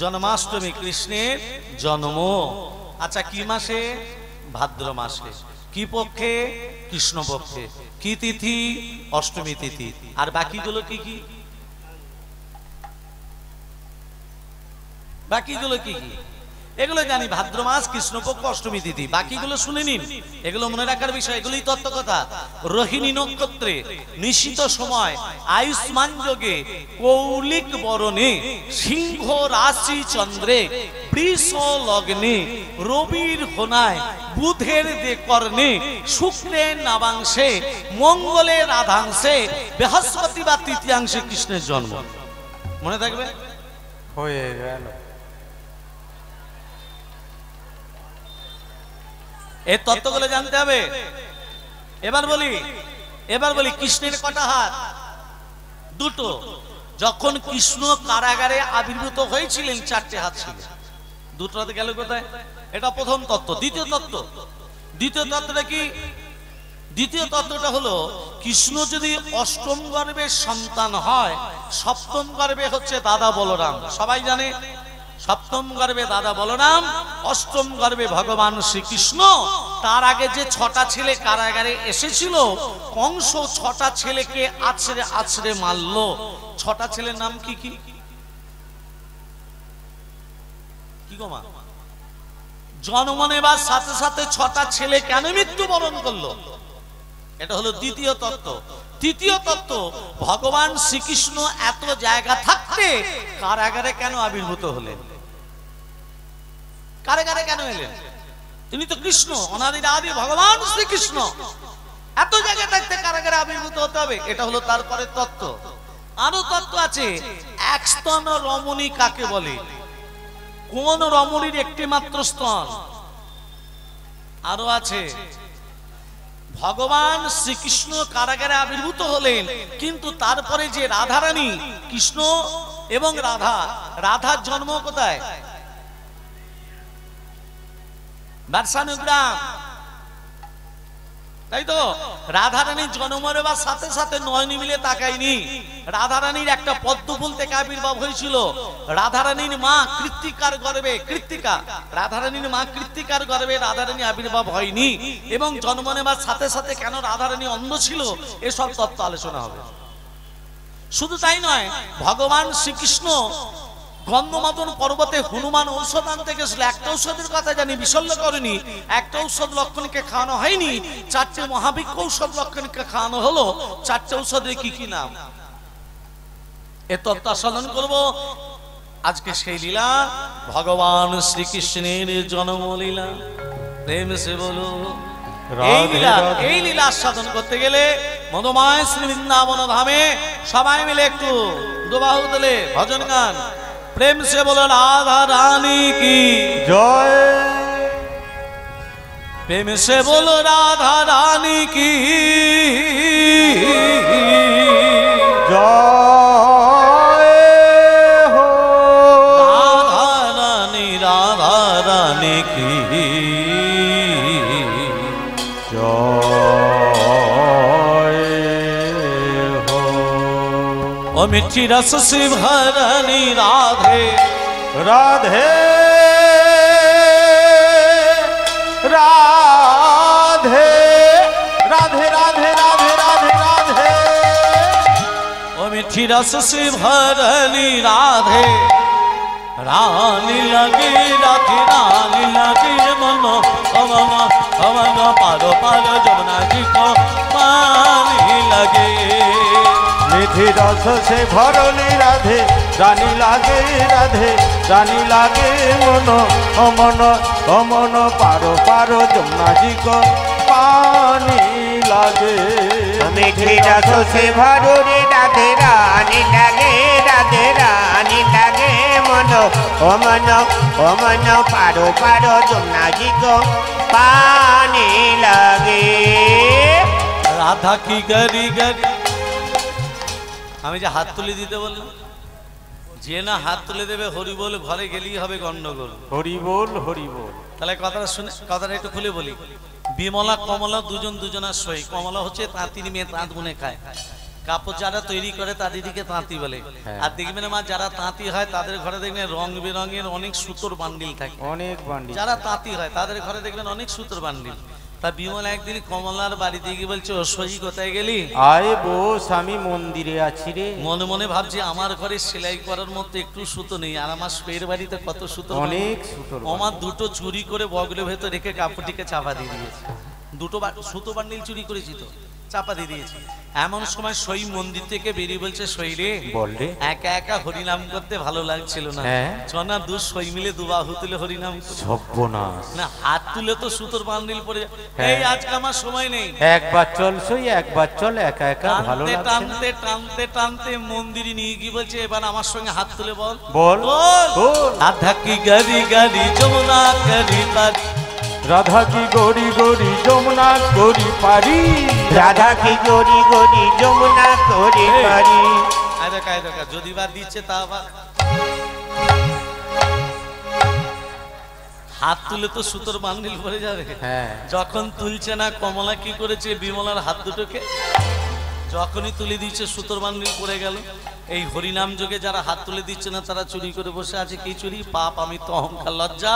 জন্মাষ্টমী কৃষ্ণের জন্ম। আচ্ছা কি মাসে? ভাদ্র মাসে। কি পক্ষে? কৃষ্ণ পক্ষে। কি তিথি? অষ্টমী তিথি। আর বাকিগুলো কি কি? বাকিগুলো কি কি? এগুলো জানি, ভাদ্র মাস, কৃষ্ণপক্ষ, অষ্টমী তিথি। বাকিগুলো শুনে নিন, এগুলো মনে রাখার বিষয়, এগুলোই তত্ত্ব কথা। রোহিণী নক্ষত্রে নিশিত সময় আয়ুষ্মান যোগে কৌলিক বরণে সিংহ রাশি চন্দ্রে বৃষ লগ্নে রবির হোনায় বুধের কর্ণে শুক্রের নাবাংশে মঙ্গলের আধাংশে বৃহস্পতি বা তৃতীয়াংশে কৃষ্ণের জন্ম। মনে থাকবে? হয়ে গেল। এই তত্ত্বগুলো জানতে হবে। এবার বলি কৃষ্ণের কটা হাত? দুটো। যখন কৃষ্ণ কারাগারে আবির্ভূত হয়েছিলেন 4টে হাত ছিল। দুটোতে গেল কোথায়? এটা প্রথম তত্ত্ব। দ্বিতীয় তত্ত্বটা কি? দ্বিতীয় তত্ত্বটা হলো কৃষ্ণ যদি অষ্টম গর্ভের সন্তান হয়, সপ্তম গর্ভে হচ্ছে দাদা বলরাম। সবাই জানে সপ্তম গর্ভে দাদা বলরাম, অষ্টম গর্ভে ভগবান শ্রীকৃষ্ণ। তার আগে যে 6টা ছেলে কারাগারে এসেছিল, কংস 6টা ছেলেকে আছড়ে আছড়ে মারল। 6টা ছেলের নাম কি কি? কি গো মা? জন্ম নেবার সাথে সাথে 6টা ছেলে কেন মৃত্যুবরণ করলো? এটা হলো দ্বিতীয় তত্ত্ব। তৃতীয় তত্ত্ব, ভগবান শ্রীকৃষ্ণ এত জায়গা থাকতে কারাগারে কেন আবির্ভূত হলেন? কারাগারে কেন এলেন? তিনি তো কৃষ্ণ, অনাদির আদি ভগবান শ্রীকৃষ্ণ। এত জায়গা থাকতে কারাগারে আবির্ভূত হতে হবে, এটা হলো তারপরে তত্ত্ব। আরো তত্ত্ব আছে। একস্তন রমণী কাকে বলে? কোন রমণীর একটি মাত্র স্তন? আরো আছে, ভগবান শ্রীকৃষ্ণ কারাগারে আবির্ভূত হলেন, কিন্তু তারপরে যে রাধারানী, কৃষ্ণ এবং রাধার জন্ম কোথায়? বাদশাহগ্রাম, তাই তো? রাধারানীর জন্ম নেবার সাথে সাথে নয়নি মিলে তাকায়নি। রাধারানীর একটা পদ্ম ফুল থেকে আবির্ভাব হয়েছিল। রাধারানীর মা কৃত্তিকার গর্ভে, রাধারানীর মা কৃত্তিকার গর্ভে রাধারানী আবির্ভাব হয়নি। এবং জন্ম নেবার সাথে সাথে কেন রাধারানী অন্ধ ছিল, এসব তত্ত্ব আলোচনা হবে। শুধু তাই নয়, ভগবান শ্রীকৃষ্ণ গন্ধমাদন পর্বতে হনুমান ঔষধ আনতে গেছিল। একটা ঔষধের কথা জানি, বিশল্য করেনি। একটা ঔষধ লক্ষণকে খাওয়ানো হয়নি, 4টে মহাবিক্ষ ঔষধ লক্ষণকে খাওয়ানো হলো। 4টে ঔষধের কি কি নাম? এ তত্ত্ব আস্বাদন করবো আজকে। সেই লীলা, ভগবান শ্রীকৃষ্ণের জন্ম লীলা। প্রেম সে বলো। এই লীলা আস্বাদন করতে গেলে মধুময় শ্রী বৃন্দাবন ধামে সবাই মিলে একটু দুবাহু তুলে ভজন গান। प्रेम से बोलो राधा रानी की जय। प्रेम से बोलो राधा रानी की जय हो। राधा रानी की ओ मिठी रस से भरनी राधे राधे राधे राधे राधे राधे राधे राधे। ओ मिठी रस से भरनी राधे रानी लगी राधे रानी लगी मनो अमन अमन पारो पारो जमुना जी को पानी लगे। मिठी रस से भरनी राधे रानी लागे राधे रानी लागे मनो अमन अमन पारो पारो जमुना जी को पानी लागे। मिठी रस से भरनी राधे रानी लागे राधे रानी लागे मनो अमन अमन पारो पारो जमुना जी को पानी लागे। राधा की गरी गरी আমি যে হাত তুলে দিতে বললাম, যে না হাত তুলে দেবে হরি বল ঘরে গেলেই হবে গন্ডগোল। হরি বল হরি বল। তাহলে কথাটা শুনে, কথাটা একটু খুলে বলি। বিমলা কমলা দুজন দুজনার সই। কমলা হচ্ছে তাঁতির মেয়ে, তাঁত বুনে খায়। কাপড় যারা তৈরি করে তাদেরকে তাঁতি বলে। আর দেখবেন মা যারা তাঁতি হয় তাদের ঘরে দেখবেন রং বেরঙের অনেক সুতোর বান্ডিল থাকে, অনেক বান্ডিল। যারা তাঁতি হয় তাদের ঘরে দেখবেন অনেক সুতোর বান্ডিল। তা বিমল একদিন কমলার বাড়িতে গিয়ে বলছে, ও সজি কোথায় গেলি? আয় বস, আমি মন্দিরে আছি রে। মনে মনে ভাবছি আমার ঘরে সেলাই করার মতো একটু সুতো নেই, আর আমার স্পের বাড়িতে কত সুতো, অনেক সুতোর আমার দুটো চুরি করে বগলের ভেতর রেখে কাপড়টিকে চাপা দিয়ে দিয়েছে। দুটো সুতো বান্ডিল চুরি করেছি তো চাপা দিয়ে দিয়েছি। এমন সময় সই মন্দির থেকে বেরিয়ে বলছে, সই রে বল রে। একা একা হরিনাম করতে ভালো লাগছিল না, হ্যাঁ। চনা দু সই মিলে দুবাহু তুলে হরিনাম করি। সর্বনাশ। না হাত তুলে তো সুতোর বান্ডিল পরে এই আজকে আমার সময় নেই। একবার চল সই, একবার চল, একা একা ভালো টানতে লাগছে। টানতে টানতে টানতে মন্দিরে নিয়ে গিয়ে বলছে, এবার আমার সঙ্গে হাত তুলে বল বল বল। রাধা কি গাড়ি গাড়ি যমুনা গাড়ি পারি, রাধা কি গড়ি গড়ি যমুনা করি পারি, রাধা কি গড়ি গড়ি যমুনা করি পারি। যদি বা দিচ্ছে তা আবার হাত তুলে তো সুতোর বান্ডিল পরে যাবে। হ্যাঁ। যখন তুলছে না কমলা কি করেছে, বিমলার হাত দুটোকে যখনই তুলে দিচ্ছে সুতোর বান্ডিল পড়ে গেল। এই হরিনাম যোগে যারা হাত তুলে দিচ্ছে না তারা চুরি করে বসে আছে। কি চুরি? পাপ, অমিত্ব, অহংকার, লজ্জা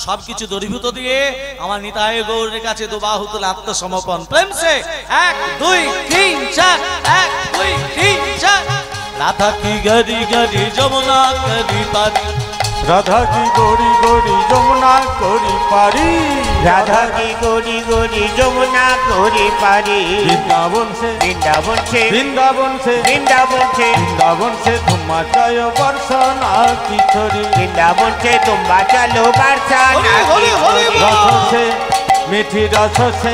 সবকিছু দূরীভূত দিয়ে আমার নিতাই গৌরের কাছে দুবাহু তুলে আত্মসমর্পণ প্রেম সে 1 2 3 4 1 2 3 4। রাধা কি গাড়ি গাড়ি যমুনা গাড়ি পারি, রাধা কি গড়ি গড়ি যমুনা করি পারি, রাধা কি গড়ি গড়ি যমুনা করি পারি। বৃন্দাবন সে বৃন্দাবন সে বৃন্দাবন সে বৃন্দাবন সে বৃন্দাবন সে ধুমা জয় বর্ষনা কিশোরী, বৃন্দাবন সে তুম্বা চলো বারসা না রস সে মিঠি রস সে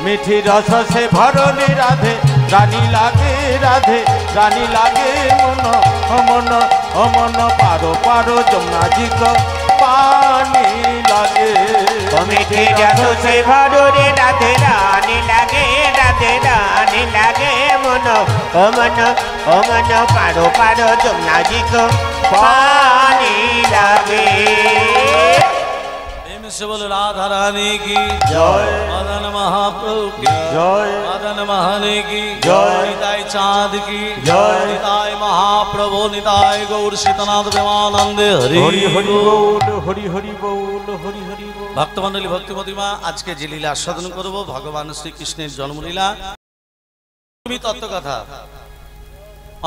মিঠি রস সে ভরলি রাধে, রানী লাগে রাধে, রানী লাগে মন অমন অমন, পারো পারো যমুনাজিক পানি লাগে। মিঠি রস সে ভরলি রাধে, রানী লাগে রাধে, রানী লাগে মন অমন অমন, পারো পারো যমুনাজিক পানি লাগে। से बोल राधा रानी की जय, मदन महाप्रभु की जय, मदन महाने की जय, निताई चाँद की जय, निताई महाप्रभु निताई गौर सीतनाथ प्रेमानंदे हरि हरि हरि बोल, हरि हरि बोल, हरि हरि बोल। भक्तमंडली भक्तिमतिमा आज के जे लीला आस्वादन करब भगवान श्री कृष्णेर जन्मलीला तत्व कथा।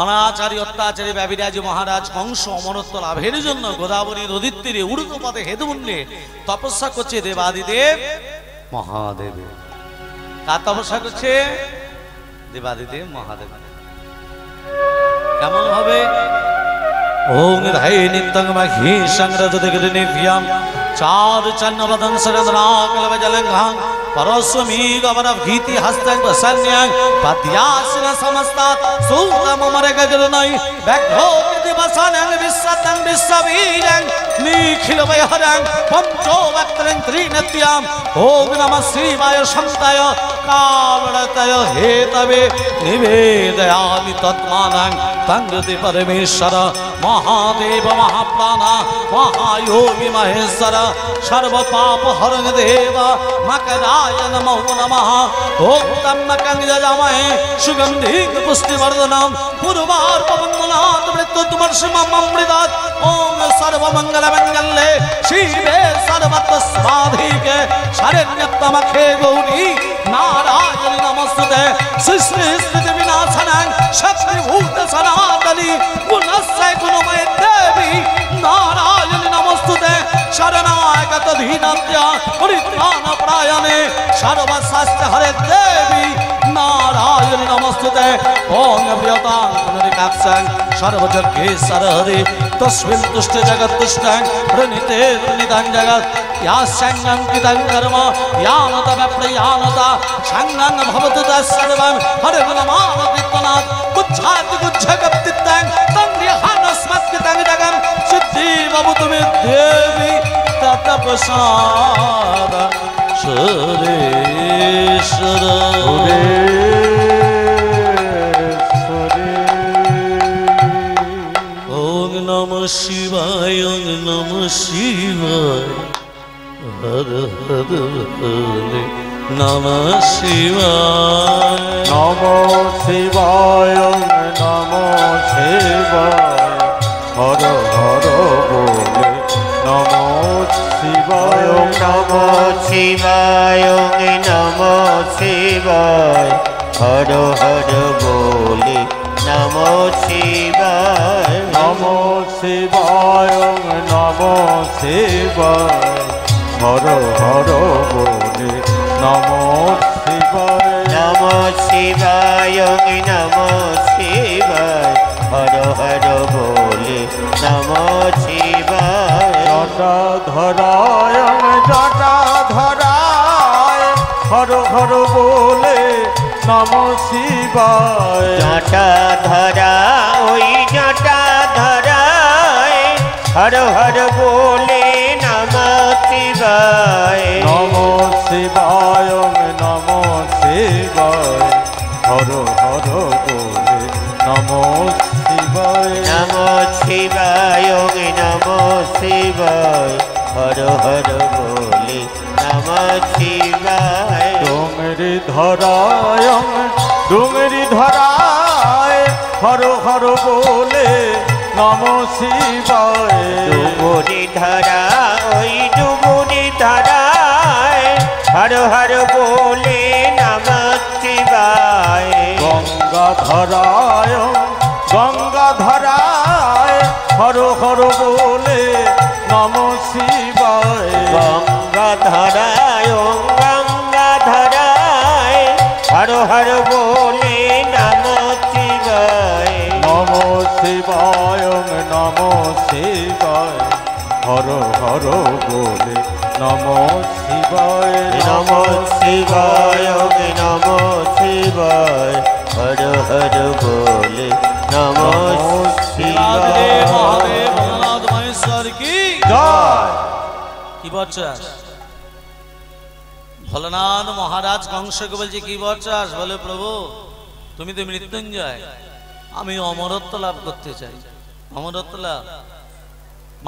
অনাচারী অত্যাচারী ব্যভিরাজ মহারাজ কংস অমরত্ব লাভের জন্য গোদাবরী নদীর তীরে ঊর্ধ্বপদে হেতুমুন্ডে তপস্যা করছে দেবাদিদেব মহাদেব। কার তপস্যা করছে? দেবাদিদেব মহাদেব। কেমন ভাবে? ওং ধাই নিত্যং মহি সংরজতে গৃহীভ্যাম চার চন্নবদন সরদনাকলব জলঙ্ঘাং পরস্বমী গবরভ গীতি হস্তং প্রসন্যাং পদ্যাসিন সমস্তাৎ সূতমমর গগরনৈ ব্যাঘ্রোতি দিবসানং বিশ্বতং বিশ্ববীরং নিখিল বৈহরং পঞ্চো বক্ত্রং ত্রিনত্যাম। ওং নমঃ শিবায় শঙ্কায় কালরতয় হেতবে নিবেদয়ামি তৎমানং তঙ্গতি পরমেশ্বর महादेव महाप्राण महायोगी महेश्वर सर्व पाप हरण देव मकराय नमो नमः। ओम त्र्यंबकं यजामहे सुगंधिं पुष्टिवर्धनम् पूर्वार्पवन्दनात् मृत्युर्मृषममृतात्। ओम सर्वमंगलमंगल्ये शिवे सर्वत्र स्वाधिके शरण्यत्वमखे गौरी नारायणि नमस्ते। सृष्टि स्थिति विनाशनं शक्तिभूत सनातनी गुणस्य गुणमय देवी नारायणि नमस्ते। शरणागत धीनत्या परित्राण परायणे सर्वशास्त्र हरे देवी नारायणि नमस्ते। ओम प्रियतां पुनरिकाक्षं सर्वजगेश्वर हरे तस्मिन् तुष्ट जगत्तुष्टं प्रणीते प्रणीतं जगत् या संगं कितं कर्म यानत प्रयानत संगं भवतु तत्सर्वं हरे नमः कीर्तनात् गुच्छाति गुच्छगप्तितं तन्द्रिहानस्मत्कितं जगं सिद्धि भवतु मे देवी तत्प्रसाद सुरेश्वर। ओम नमः शिवाय ओम नमः शिवाय हर हर हरे নমঃ শিবায় নমো শিবায় নমো শিবায় হর হর বলে নমো শিবায় নমো শিবায় নমো শিবায় হর হর বলে নমো শিবায় নমো শিবায় নমো শিবায় হর হর বলে নমো শিবায় নমো শিবায় নমো শিবায় হর হর বলে নমো শিবায় জটাধরায় জটাধরায় হর হর বলে নমো শিবায় জটাধরা ওই জটাধরায় হর হর বলে নমো শিবায় নমো শিবায় নমো শিবায় হর হর বলে নমো শিবায় নমো শিবায় নমো শিবায় হর হর বলে নমো শিবায় ডুমরি ধরায় ডুমরি ধরায় হর হর বলে নমো শিবায় ডুবুরি ধরা ওই ডুবুরি ধরায় হর হর বলে নমো শিবায় গঙ্গা ধরায় গঙ্গা ধরায় হর হর বলে নমো শিবায় গঙ্গা ধরায় গঙ্গা ধরায় হর হর বলে নমো শিবায় নমো শিবায় নমো শিবায় হর হর বলে নমো শিবায় নমো শিবায় নমো শিবায় হর হর বলে নমো রাধে শিবায় মহাদেব ভোলানাথ মহেশ্বর কি জয় কি বলছাস? ভোলানাথ মহারাজ কংসকে বলছে কি বলছাস? বলে প্রভু তুমি তো মৃত্যুঞ্জয়, আমি অমরত্ব লাভ করতে চাই। অমরত্ব লাভ,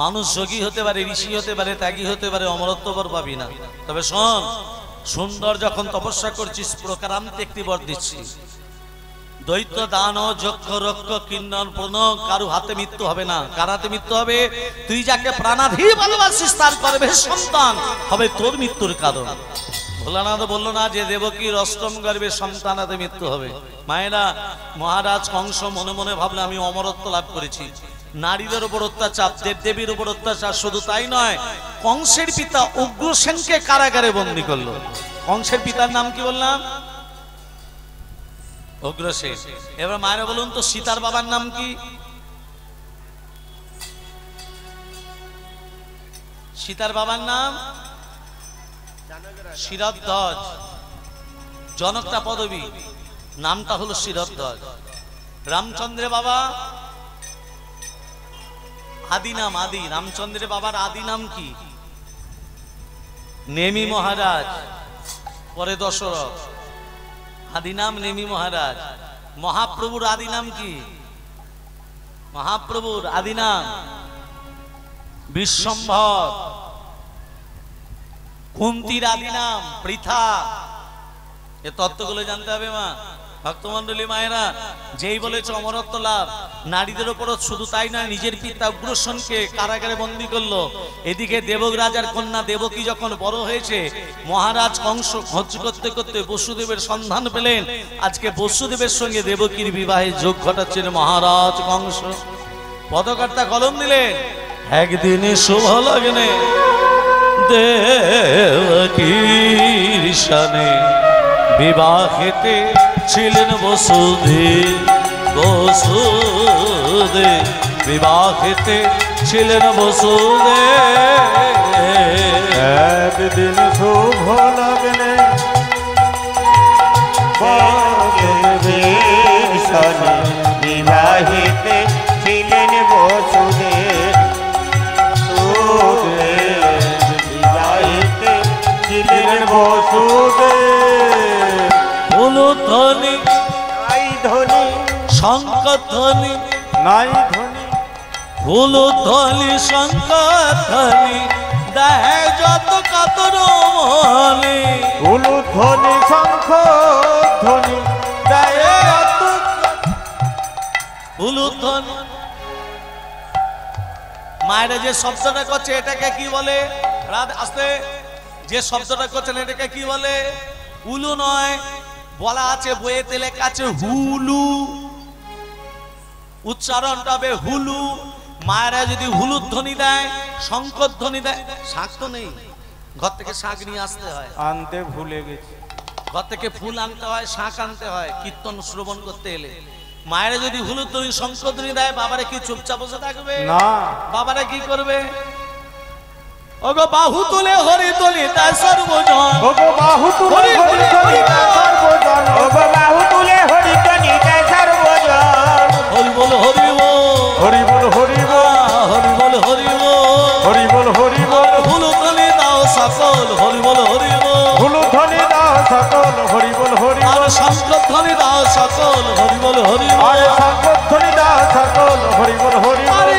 মানুষ যোগী হতে পারে, ঋষি হতে পারে, ত্যাগী হতে পারে, অমরত্ব বর পাবি না। তবে শোন, সুন্দর যখন তপস্যা করছিস প্রকারান্তে একটি বর দিচ্ছি, দৈত্য দান যক্ষ রক্ষ কিন্নর প্রণ কারু হাতে মৃত্যু হবে না। কার হাতে মৃত্যু হবে? তুই যাকে প্রাণাধি ভালোবাসিস তার গর্ভে সন্তান হবে তোর মৃত্যুর কারণ। ভোলানাথ বলল না যে দেবকীর অষ্টম গর্ভে সন্তান হাতে মৃত্যু হবে। মায়েরা, মহারাজ কংস মনে মনে ভাবলে আমি অমরত্ব লাভ করেছি। নারীদের উপর অত্যাচার, দেবদেবীর উপর অত্যাচার, শুধু তাই নয়, কংসের পিতা উগ্রসেনকে কারাগারে বন্দী করলো। কংসের পিতার নাম কি বললাম? উগ্রসেন। এবার মায়েরা বলুন তো সীতার বাবার নাম কি? সীতার বাবার নাম শিরধ্বজ। জনকটা পদবী, নামটা হলো শিরধ্বজ। রামচন্দ্রের বাবা আদি নাম আদি। রামচন্দ্রের বাবার আদি নাম কি? নেমি মহারাজ, পরে দশরথ। আদি নাম নেমি মহারাজ। মহাপ্রভুর আদি নাম কি? মহাপ্রভুর আদি নাম বিশ্বম্ভর। কুন্তির আদি নাম পৃথা। এ তত্ত্বগুলো জানতে হবে মা, ভক্তমন্ডলী মায়েরা। যেই বলেছে অমরত্ব লাভ, নারীদের উপরও শুধু তাই নয়, নিজের পিতা উগ্রসেনকে কারাগারে বন্দী করলো। এদিকে দেবক রাজার কন্যা দেবকী যখন বড় হয়েছে, মহারাজ কংস খোঁজ করতে করতে বসুদেবের সন্ধান পেলেন। আজকে বসুদেবের সঙ্গে দেবকীর বিবাহে যোগ ঘটাচ্ছেন মহারাজ কংস। পদকর্তা কলম দিলেন, একদিনে শুভ লগ্নে দেবকীর শানে বিবাহেতে ছিলেন বসুদেব। বসুদেব বিবাহেতে ছিলেন বসুদেব। একদিন শুভ লগ্নে বিবাহিতে ছিলেন বসুদেব। বিবাহিতে ছিলেন বসুদেব। ফুলধ্বনি নাই ধনী শঙ্খধ্বনি, নাই ধনী ফুলধ্বনি শঙ্খধ্বনি দেয় যত কাতর মনে উলুধ্বনি শঙ্খ ধ্বনি দেয় যত উলুধ্বনি। মায়েরা যে শব্দটা করছে এটাকে কি বলে? আস্তে, যে শব্দটা করছেন এটাকে কি বলে? উলু নয়, বলা আছে বইয়েতে লেখা আছে হুলু, উচ্চারণটা হবে হুলু। মায়েরা যদি হুলুর ধ্বনি দেয়, শঙ্কর ধ্বনি দেয়, শাঁখ তো নেই, ঘর থেকে শাঁখ নিয়ে আসতে হয়, আনতে ভুলে গেছি। ঘর থেকে ফুল আনতে হয়, শাঁখ আনতে হয় কীর্তন শ্রবণ করতে এলে। মায়েরা যদি হুলুর ধ্বনি শঙ্কর ধ্বনি দেয়, বাবারা কি চুপচাপ বসে থাকবে? না, বাবারা কি করবে? ওগো বাহু তুলে হরি তুলি তাই সর্বজন, ওগো বাহু তুলে হরি তুলি তাই সর্বজন, ওগো বাহু তুলে হরি ধ্বনি দেয় সর্বজন। হরি বল হরি বল, হরি বল হরি বল, হরি বল হরি বল, হরি বল হরি বল, হুলু তুলি দাও সকল, হরি বল হরি বল, উলুধ্বনি দাও সকল, হরি বল হরি আর বল, শঙ্কর ধ্বনি দাও সকল, হরি বল হরি বল। আরে শঙ্করধ্বনি দাও সকল, হরি বল হরি বল। আরে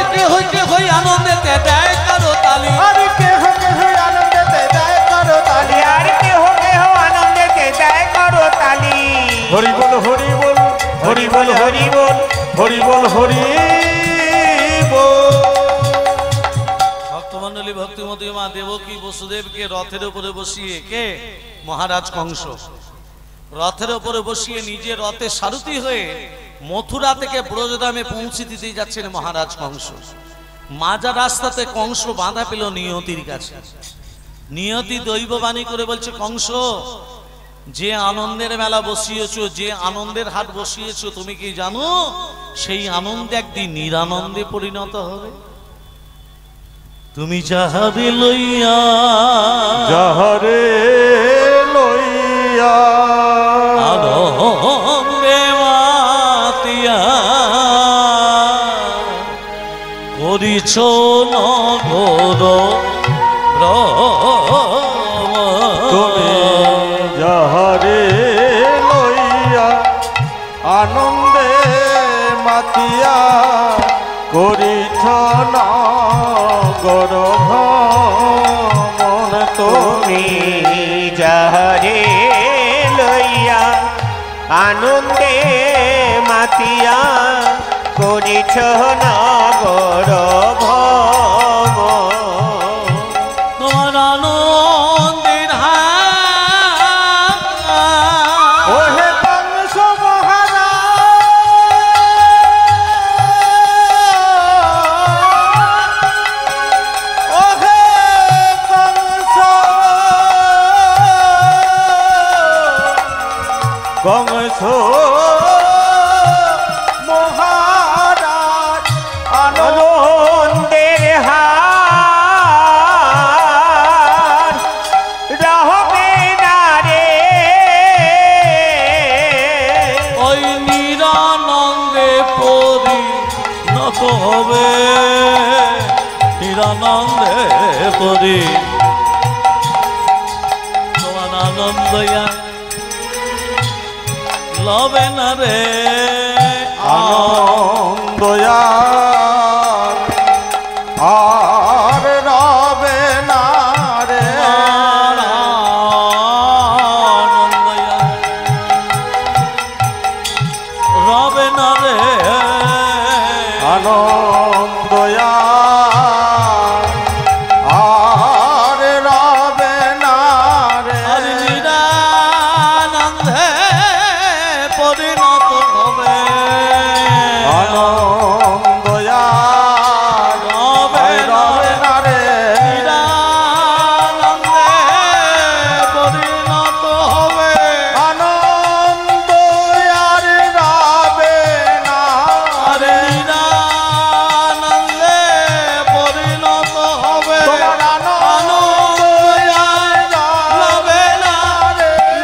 কে হই আনন্দেতে দেয় কারো তালি, আরে কেহ কেহ আনন্দেতে দেয় করো তালি, আর কেহ কেহ আনন্দেতে দেয় করো তালি। হরি বল হরি বল, হরি বল হরি বল, হরি বল হরি বল। ভক্তমণ্ডলী ভক্তিমতী মা দেবকী বসুদেবকে রথের উপরে বসিয়ে কে? মহারাজ কংস রথের উপরে বসিয়ে নিজে রথে সারথি হয়ে মথুরা থেকে ব্রজধামে পৌঁছে দিতে যাচ্ছেন মহারাজ কংস। মাজা রাস্তাতে কংস বাধা পেল নিয়তির কাছে। নিয়তি দৈববাণী করে বলছে, কংস, যে আনন্দের মেলা বসিয়েছো, যে আনন্দের হাট বসিয়েছো, তুমি কি জানো সেই আনন্দে একদিন নিরানন্দে পরিণত হবে? তুমি যাহারে লইয়া, যাহারে লইয়া আনন্দে মাতিয়া করিছ নগর তুমি যাহারে লইয়া আনন্দে মাতিয়া করিছ নগর ভ্রমণ। তুমি যাহারে লইয়া আনন্দে মাতিয়া করিছ নগর ভ্রমণ। তোমার আনন্দের হাত ওহে কংস মহারাজ, ওহে কংস, কংস মহারাজ আনন্দের হার রহবে না রে। ওই নিরানন্দে পরিণত হবে, নিরানন্দে পরি তোমার আনন্দয়া লবে না রে। আনন্দয়া আর রবে না রে। আনন্দয়া রবে না রে। আনন্দয়া আর রবে না রে। আর নিরানন্দে পরিণত হবে, আনন্দয়া রবে রবে না রে। নিরানন্দে পরিণত হবে, আনন্দয়ার রবে না আর রে। নিরানন্দে পরিণত হবে। তোমার আনন্দয়ার রবে না,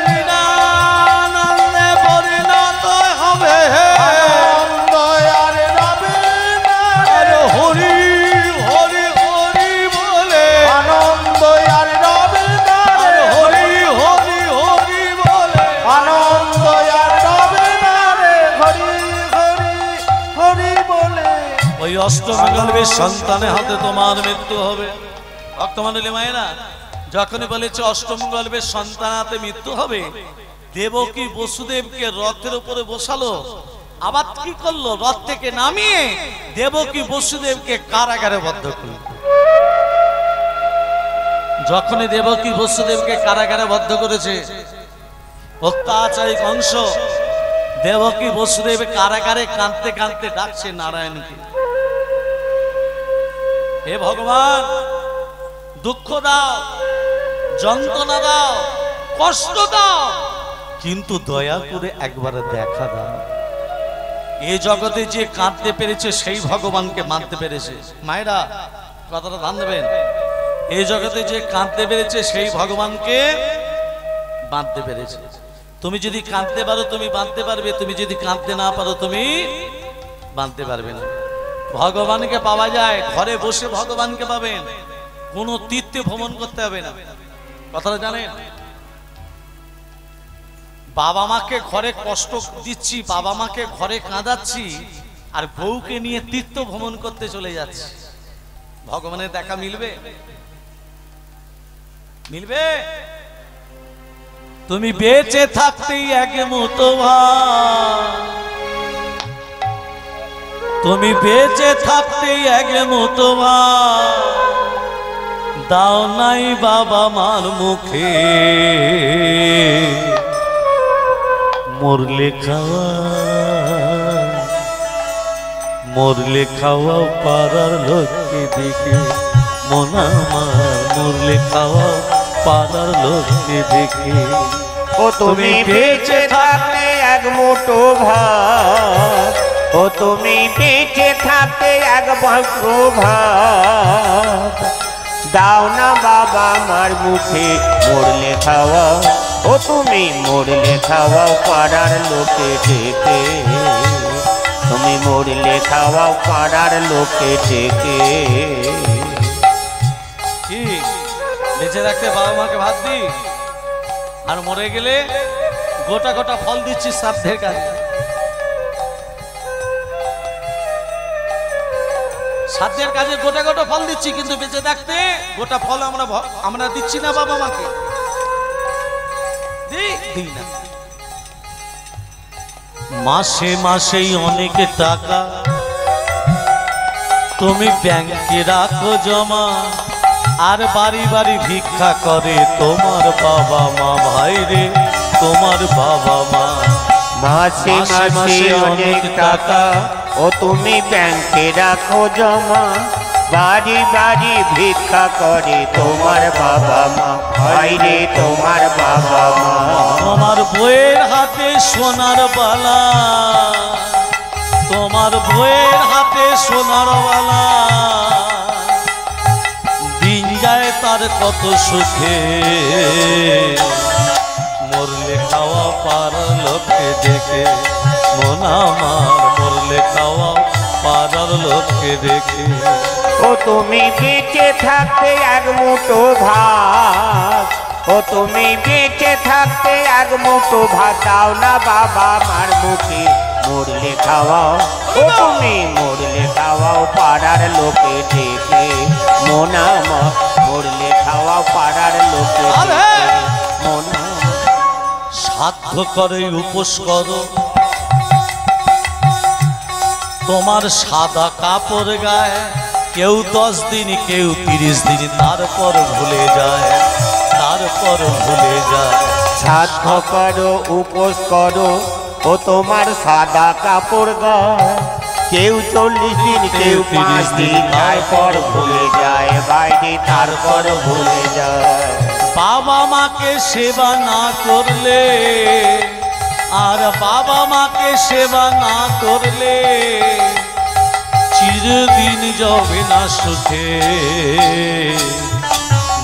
নিরানন্দে পরিণত হবে। আনন্দয়ার রবে না আর রে। হরি হরি হরি বলে, আনন্দয়ার রবে না আর রে। হরি হরি হরি বলে, আনন্দয়ার রবে না রে। হরি হরি হরি বলে। ওই অষ্টমী গর্ভের সন্তানের হাতে তোমার মৃত্যু হবে। ভক্তমণ্ডলী মায়েরা, যখনই বলেছে অষ্টমঙ্গলবে সন্তানাতে মৃত্যু হবে, দেবকী বসুদেবকে রথের উপরে বসালো, আবার কি করলো, রথ থেকে নামিয়ে দেবকী বসুদেবকে কারাগারে বদ্ধ করলো। যখনই দেবকী বসুদেবকে কারাগারে বদ্ধ করেছে, অত্যাচারী কংস দেবকী বসুদেব কারাগারে কাঁদতে কাঁদতে ডাকছে নারায়ণকে, হে ভগবান, দুঃখ দাও, যন্ত্রণা দাও, কষ্ট দাও, কিন্তু দয়া করে একবার দেখা দাও। এই জগতে যে কাঁদতে পেরেছে সেই ভগবানকে মানতে পেরেছে। মায়েরা কথাটা ধ্যান দেবেন, এই জগতে যে কাঁদতে পেরেছে সেই ভগবানকে বাঁধতে পেরেছে। তুমি যদি কাঁদতে পারো তুমি বাঁধতে পারবে, তুমি যদি কাঁদতে না পারো তুমি বাঁধতে পারবে না। ভগবানকে পাওয়া যায় ঘরে বসে, ভগবানকে পাবেন, কোনো তীর্থে ভ্রমণ করতে হবে না। কথাটা জানেন, বাবা মাকে ঘরে কষ্ট দিচ্ছি, বাবা মাকে ঘরে কাঁদাচ্ছি, আর বউকে নিয়ে তীর্থ ভ্রমণ করতে চলে যাচ্ছি, ভগবানের দেখা মিলবে? মিলবে? তুমি বেঁচে থাকতেই এক মুঠো ভাত, তুমি বেঁচে থাকতেই এক মুঠো ভাত দাও নাই বাবা মার মুখে, মরলে খাওয়া, মরলে খাওয়া পাড়ার লোককে দেখে মন আমার, মরলে খাওয়া পাড়ার লোককে দেখে। ও তুমি বেঁচে থাকতে এক মুঠো ভাত, ও তুমি বেঁচে থাকতে এক মুঠো ভাত দাও না বাবা আমার মুখে, মরলে খাওয়া, ও তুমি মরলে খাওয়াও পাড়ার লোকে ডেকে, তুমি মরলে খাওয়াও পাড়ার লোকে ডেকে। কি বেঁচে রাখতে বাবা মাকে ভাত দি, আর মরে গেলে গোটা গোটা ফল দিচ্ছি শ্রাদ্ধের কাজে। শ্রাদ্ধের কাজে গোটা গোটা ফল দিচ্ছি, কিন্তু বেঁচে থাকতে গোটা ফল আমরা দিচ্ছি না বাবা মাকে, দিই না। মাসে মাসেই অনেক টাকা তুমি ব্যাংকে রাখো জমা, আর বাড়ি বাড়ি ভিক্ষা করে তোমার বাবা মা, ভাই রে তোমার বাবা মা। মাসে মাসে অনেক টাকা ও তুমি ব্যাংকে রাখো জমা, বাড়ি বাড়ি ভিক্ষা করে তোমার বাবা মা, ভাই রে তোমার বাবা মা। তোমার বইয়ের হাতে সোনার বালা, তোমার বইয়ের হাতে সোনার বালা, দিন যায় তার কত সুখে, মরলে খাওয়া পাড়ার লোককে দেখে মন আমার, মরলে খাওয়া পাড়ার লোককে দেখে। ও তুমি বেঁচে থাকতে এক মুঠো ভাত, ও তুমি বেঁচে থাকতে এক মুঠো ভাত দাও না বাবা আমার মুখে, মরলে খাওয়াও, ও তুমি মরলে খাওয়াও পাড়ার লোকে ডেকে, মন আমার মরলে খাওয়াও পাড়ার লোকে ডেকে, মন সাধ্য করে উপোস করো, তোমার সাদা কাপড় গায়ে, কেউ 10 দিন কেউ 30 দিন, তারপর ভুলে যায়, তারপর ভুলে যায়। সাধ্য করো উপোস করো, ও তোমার সাদা কাপড় গায়ে, কেউ 40 দিন কেউ 5 দিন, তারপর ভুলে যায়, বাইরে তারপর ভুলে যায়। বাবা মাকে সেবা না করলে, আর বাবা মাকে সেবা না করলে চিরদিন যাবে না সুখে,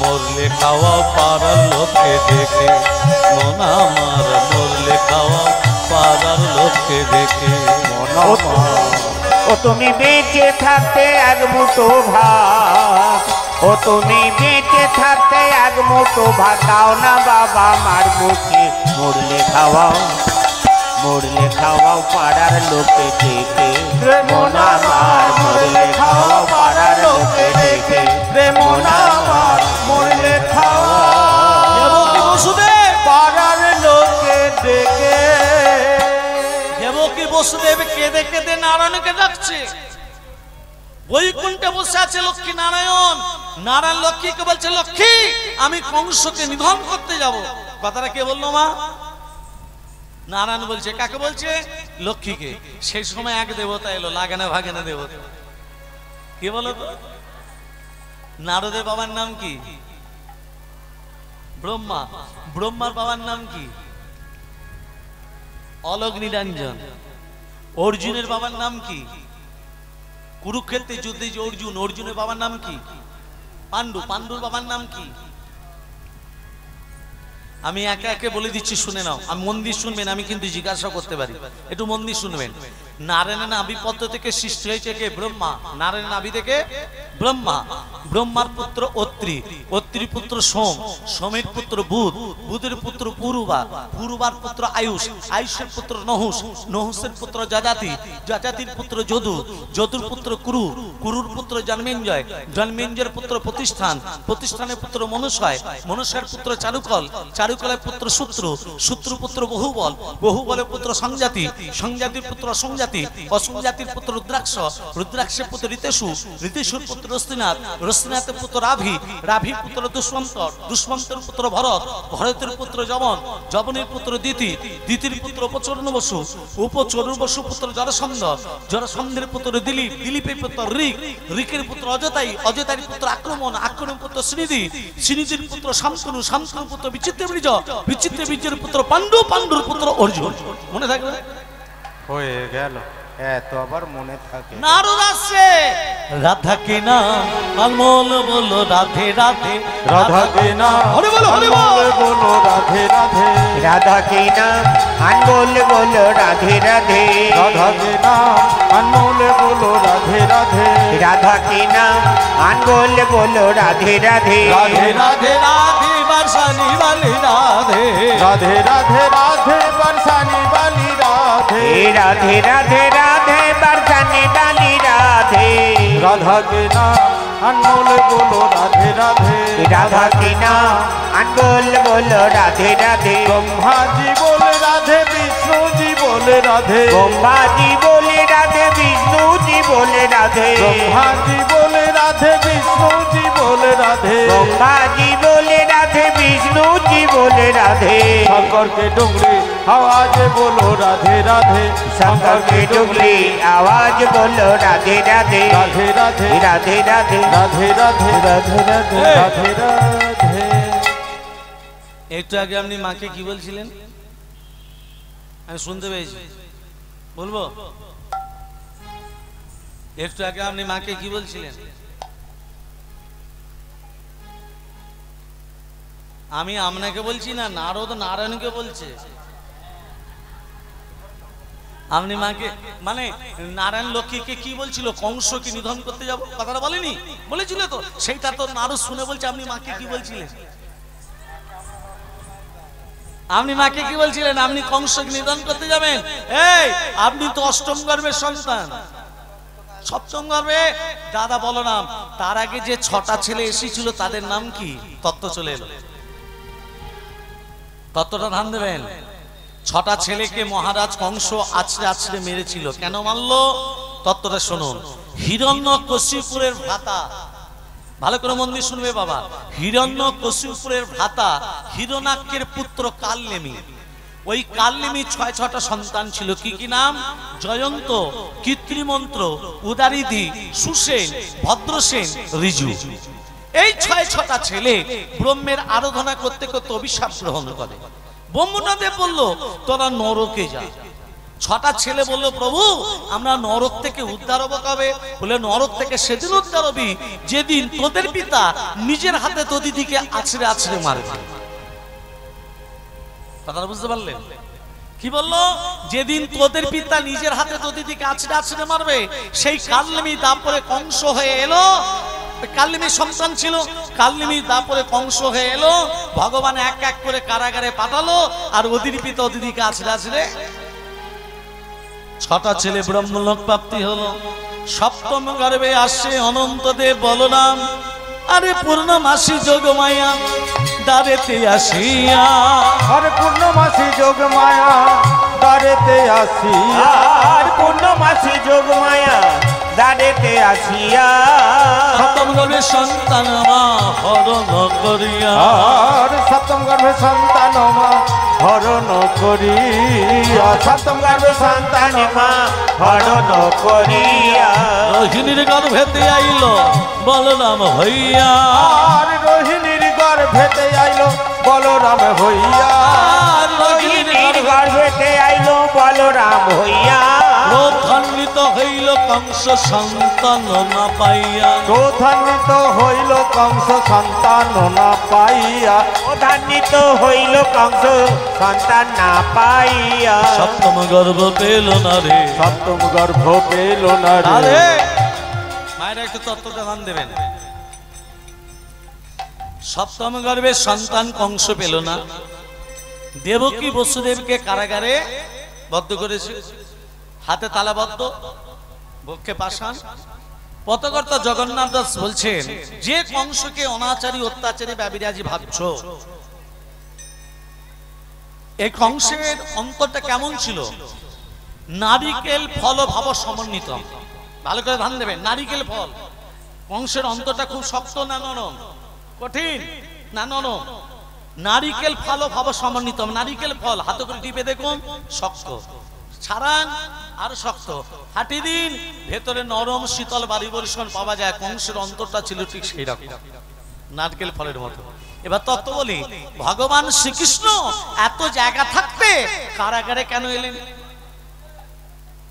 মরলে খাওয়া পাড়ার লোকে দেখে মন আমার, মরলে খাওয়া পাড়ার লোকে দেখে মন আমার। ও তুমি বেঁচে থাকতে এক মুঠো ভাত, ও তুমি বেঁচে থাকতে এক মুঠো ভাত দাও না বাবা আমার মুখে, মরলে খাওয়াও, মরলে খাওয়াও পাড়ার লোকে ডেকে, মন আমার মরলে খাওয়াও পাড়ার লোকে ডেকে, মন আমার কেঁদে কেঁদে নারায়ণকে ডাকছে। বৈকুণ্ঠে বসে আছে লক্ষ্মী নারায়ণ। নারায়ণ লক্ষ্মীকে বলছে, লক্ষ্মী আমি কংসকে নিধন করতে যাব। কথাটা কে বললো মা? নারায়ণ বলছে। কাকে বলছে? লক্ষ্মীকে। সেই সময় এক দেবতা এলো, লাগানা ভাগানা দেবতা। কি বলো তো? নারদের বাবার নাম কি? ব্রহ্মা। ব্রহ্মার বাবার নাম কি? অলোক নিরঞ্জন। অর্জুনের বাবার নাম কি? কুরুক্ষেত্রে যুদ্ধে যে অর্জুন, অর্জুনের বাবার নাম কি? পাণ্ডু। পাণ্ডুর বাবার নাম কি? আমি একে একে বলে দিচ্ছি, শুনে নাও। আমি মন দিয়ে শুনবেন, আমি কিন্তু জিজ্ঞাসা করতে পারি, একটু মন দিয়ে শুনবেন। নারায়ণের নাভি পদ্ম থেকে সৃষ্টি হয়েছে কে? ব্রহ্মা। নারায়ণের নাভি থেকে ব্রহ্মা। ব্রহ্মার পুত্র অত্রি, অত্রির পুত্র সোম, সোমের পুত্র বুধ, বুধের পুত্র পুরুবা, পুরুবার পুত্র আয়ুষ, আয়ুষের পুত্র নহুষ, নহুষের পুত্র যজাতি, যজাতির পুত্র যদু, যদুর পুত্র কুরু, কুরুর পুত্র জন্মেঞ্জয়, জন্মেঞ্জয়ের পুত্র প্রতিষ্ঠান, প্রতিষ্ঠানের পুত্র মনুষয়, মনুষ্যের পুত্র চারুকল, চারুকলের পুত্র সূত্র, সূত্র পুত্র বহুবল, বহুবলের পুত্র সংজাতি, সংজাতির পুত্র অসংজাতি, অসংজাতির পুত্র রুদ্রাক্ষ, রুদ্রাক্ষের পুত্র ঋতেশু, ঋতেশুর পুত্র রস্তিনাথ, রস্তিনাথের পুত্র রাভি, রাভির পুত্র দুষ্মন্তর, দুষ্মন্তের পুত্র ভরত, ভরতের পুত্র যবন, যবনের পুত্র দিতি, দিতির পুত্র উপচরণ বসু, উপচরণ বসু পুত্র জরাসন্ধ, জরাসন্ধের পুত্র দিলীপ, দিলীপের পুত্র ঋক, ঋকের পুত্র অজতাই, অজতাইর পুত্র আক্রমণ, আক্রমণ পুত্র শ্রীধি, শ্রীধির পুত্র শান্তনু, শান্তনুর পুত্র বিচিত্র বীর্য, বিচিত্র বীর্যের পুত্র পাণ্ডু, পাণ্ডুর পুত্র অর্জুন। মনে থাকবে? হয়ে গেল। এত আবার মনে থাকে। নারদ আসছে। রাধা কে নাম আনমোল বলো রাধে রাধে, রাধা কে নাম হরি বলো, হরি বল। আনমোল বলো রাধে রাধে, রাধা কি নাম আনমোল বলো রাধে রাধে, রাধা কে নাম আনমোল বলো রাধে রাধে, রাধা কি নাম আনমোল বলো রাধে রাধে, রাধে রাধে রাধে বর্ষানি वाली রাধে, রাধে রাধে রাধে বর্ষানি वाली রাধে, রাধে রাধে রাধে বরসানে वाली রাধে, রাধা কে নাম আনমোল বলো রাধে রাধে, রাধা কি নাম আনমোল বলো রাধে রাধে, ব্রহ্মা জি বলে রাধে, বিষ্ণু জি বলে রাধে, ব্রহ্মা জি বলে রাধে, বিষ্ণু জি বলে রাধে, ব্রহ্মা জি বলে রাধে, বিষ্ণু জি বলে রাধে, ব্রহ্মা জি বলে রাধে, বিষ্ণু জি বলে রাধে, शंकर के डुंगरी आवाज बोलो राधे राधे, शंकर के डुगली आवाज बोलो राधे राधे, राधे राधे राधे राधे राधे राधे राधे राधे, राधे राधे। একটু আগে আপনি মাকে কি বলছিলেন? আমি শুনতে পেয়েছি, বলবো? একটু আগে আপনি মাকে কি বলছিলেন? আমি আপনাকে বলছি না, নারদ নারায়ণকে বলছে। আপনি মাকে মানে নারায়ণ লক্ষ্মীকে কি বলছিল? কংসকে নিধন করতে যাব, কথাটা বলেনি? বলেছিল তো। সেইটা তো নারদ শুনে বলছে আপনি মাকে কি বলছিলেন? আপনি মাকে কি বলছিলেন? আপনি কংসকে নিধন করতে যাবেন। এই আপনি তো অষ্টম গর্ভের সন্তান, সপ্তম গর্ভে দাদা বলো নাম। তার আগে যে 6টা ছেলে এসেছিল তাদের নাম কি? তত্ত্ব চলে এলো, তত্ত্বটা ধ্যান দেবেন। 6টা ছেলেকে মহারাজ কংস আছড়ে আছড়ে মেরেছিল। কেন মারলো? তত্ত্বটা শুনুন। হিরণ্যকশিপুরের ভ্রাতা, ভালো করে মন দিয়ে শুনবে বাবা। হিরণ্যকশিপুরের ভ্রাতা হিরণ্যাক্ষের পুত্র কালনেমি। ওই কালনেমি 6টা সন্তান ছিল। কি কি নাম? জয়ন্ত, কৃত্রিমন্ত্র, উদারিধি, সুসেন, ভদ্রসেন, ঋজু। এই 6টা ছেলে ব্রহ্মের আরাধনা করতে করতে অভিশাপ গ্রহণ করে। ব্রহ্মদেব বলল তোরা নরকে যা। 6টা ছেলে বলল প্রভু আমরা নরক থেকে উদ্ধার হবো কবে? বলে নরক থেকে সেদিন উদ্ধার হবি যেদিন তোদের পিতা নিজের হাতে তোদিদিকে আছড়ে আছড়ে মারবে। কথাটা বুঝতে পারলেন? কি বললো? যেদিন তোদের পিতা নিজের হাতে তোদিদিকে আছড়ে আছড়ে মারবে। সেই কালনেমি তারপরে কংস হয়ে এলো। কালনেমির সন্তান ছিল। কালনেমি তারপরে কংস হয়ে এলো। ভগবান এক এক করে কারাগারে পাঠালো আর ওদের পিতা ওদিদিকে আছড়ে আছড়ে। 6টা ছেলে ব্রহ্মলোক প্রাপ্তি হলো। সপ্তম গর্ভে আসছে অনন্তদেব বলরাম। আরে পূর্ণমাসী যোগমায়া দ্বারেতে আসিয়া আর পূর্ণমাসী যোগ মায়া দ্বারেতে আসিয়া আর পূর্ণমাসী যোগ মায়া দ্বারেতে আসিয়া সপ্তম গর্ভে সন্তান মা হরণ করিয়া আর সপ্তম গর্ভে সন্তান মা হরণ করিয়া সপ্তম গর্ভে সন্তান মা হরণ করিয়া রোহিণীর গর্ভেতে আইল বলরাম হইয়া আর রোহিণীর গর্ভেতে আইলো বলরাম হইয়া আর রোহিণীর গর্ভেতে আইলো বলরাম হইয়া ক্রোধান্বিত হইল কংস সন্তান না পাইয়া ক্রোধান্বিত হইল কংস সন্তান না পাইয়া ক্রোধান্বিত হইল কংস সন্তান না পাইয়া সপ্তম গর্ভ পেল না রে সপ্তম গর্ভ পেল না আরে রে মায়েরা একটু তত্ত্বটা ধ্যান দেবেন সপ্তম গর্ভে সন্তান কংস পেল না দেবকী বসুদেবকে কারাগারে বদ্ধ করেছে হাতে তালাবদ্ধ বক্ষে পাষাণ পথকর্তা জগন্নাথ দাস বলছেন যে কংসকে অনাচারী অত্যাচারী ব্যভিচারী ভাবছ এই কংসের অন্তরটা কেমন ছিল নারিকেল ফল ভাব সমন্বিত ভালো করে ধ্যান দেবেন নারিকেল ফল কংসের অন্তরটা খুব শক্ত না নরম কঠিন না নরম নারিকেল ফল ভাব সমন্বিত নারিকেল ফল হাতে করে টিপে দেখুন শক্ত ছাড়ান আর শক্ত হাঁটি দিন ভেতরে নরম শীতল বাড়ি বরিশন পাওয়া যায় কংসের অন্তরটা ছিল ঠিক সেই রকম নারকেল ফলের মতো এবার তত্ত্ব বলি ভগবান শ্রীকৃষ্ণ এত জায়গা থাকতে কারাগারে কেন এলেন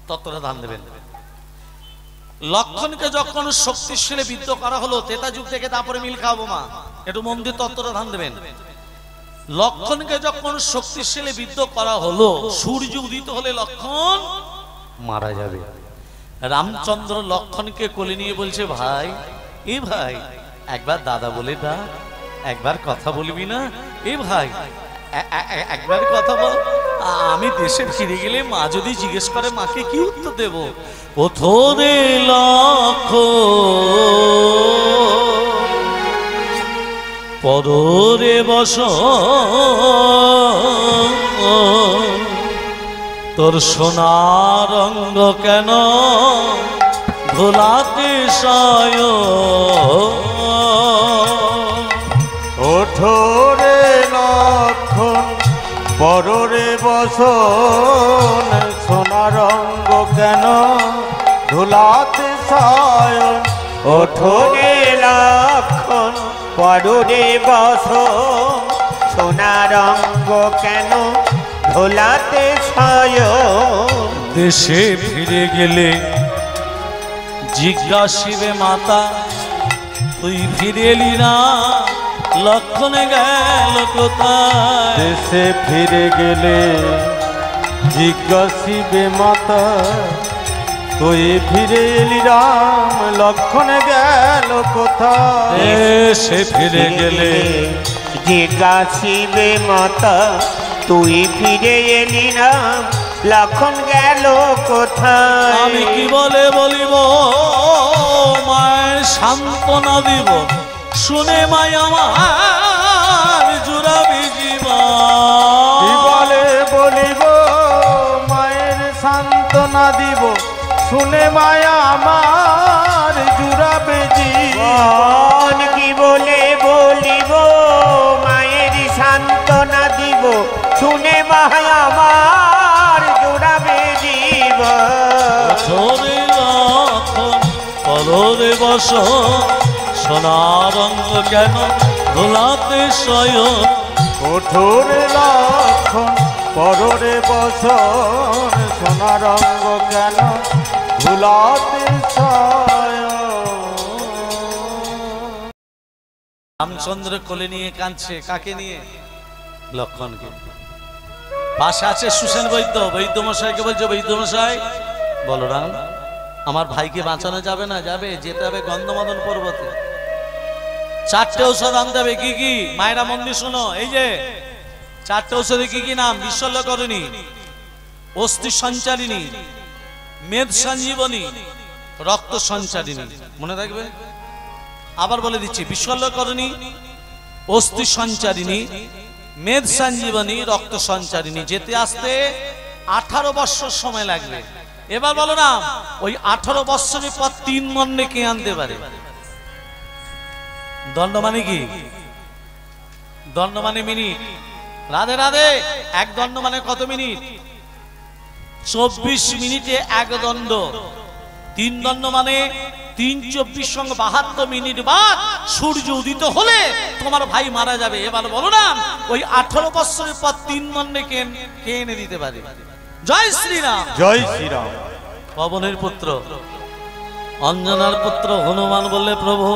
তত্ত্বটা ধ্যান দেবেন লক্ষণকে যখন শক্তিশালী বিদ্ধ করা হলো তেতা যুগ থেকে তারপরে মিল খাওয়াবো মা একটু মন্দির তত্ত্বটা ধ্যান দেবেন লক্ষণকে যখন শক্তিশালী বিদ্ধ করা হলো সূর্য উদিত হলে লক্ষণ মারা যাবে রামচন্দ্র লক্ষণকে কোলে নিয়ে বলছে ভাই এ ভাই একবার দাদা বলে ডাক একবার কথা বলবি না এ ভাই একবার কথা বল আমি দেশে ফিরে গেলে মা যদি জিজ্ঞেস করে মাকে কি উত্তর দেব ওথরে লক্ষণ পরে বস তোর সোনার রঙ্গ কেন ধোলাতে সায় ওঠরে লক্ষণ পররে বসন সোনারঙ্গ কেন ধুলাতে সায়ন ওঠরে লক্ষণ পররে বস সোনারঙ্গ কেন ধোলাতে সায়ন দেশে ফিরে গেলে জিজ্ঞাসিবে মাতা তুই ফিরে এলি না লক্ষণ গেল কোথায় দেশে ফিরে গেলে জিজ্ঞাসিবে মাতা তুই ফিরে এলি রাম লক্ষণ গেল কোথায় দেশে ফিরে গেলে জিজ্ঞাসিবে মাতা তুই ফিরে এলি না লক্ষণ গেল কোথায় আমি কি বলে বলিব মায়ের সান্ত্বনা দিব শুনে মাই আমার জুড়াবি জীবন কি বলে বলিব মায়ের সান্ত্বনা দিব শুনে মায়া আমার জুড়াবে জীবন কি বলে বলিব মায়ের সান্ত্বনা দিব শুনে মায়া আমার জুড়াবে জীবন ছোরে লক্ষণ পলরে বস সোনার রঙ্গ কেন ধোলাতে শয়ন কঠোরে লক্ষণ পররে বসন সোনারঙ্গ কেন ধুলাতে রামচন্দ্র কোলে নিয়ে কাঁদছে কাকে নিয়ে লক্ষণকে পাশে আছে সুসেন বৈদ্য বৈদ্য মশাইকে বলছে বৈদ্য মশাই বলরাম আমার ভাইকে বাঁচানো যাবে না যাবে যেতে হবে গন্ধমাদন পর্বতে 4টে ঔষধ আনতে হবে কি কি মায়েরা মন্দির শোনো এই যে 4টে ঔষধে কি কি নাম বিশ্বল্যকরণী অস্থি সঞ্চারিণী মেদ সঞ্জীবনী রক্ত সঞ্চারিণী মনে রাখবে আবার বলে দিচ্ছি বিশ্বল্যকরণী অস্থি সঞ্চারিণী, মেদ সঞ্জীবনী, রক্ত সঞ্চারিণী। যেতে আসতে 18 বৎসর সময় লাগবে। এবার বলো না, ওই 18 বৎসরের পর 3 দণ্ডে কে আনতে পারে? দণ্ড মানে কি? দণ্ড মানে মিনিট। রাধে রাধে। এক দণ্ড মানে কত মিনিট? 24 মিনিটে এক দণ্ড। 3 দণ্ড মানে 3 24 সঙ্গে 72 মিনিট বাদ সূর্য উদিত হলে তোমার ভাই মারা যাবে। এবার বলো না, ওই 18 বৎসরের পর 3 দণ্ডে কে এনে দিতে পারে? জয় শ্রীরাম। জয় শ্রীরাম। পবনের পুত্র, অঞ্জনার পুত্র হনুমান বললে, প্রভু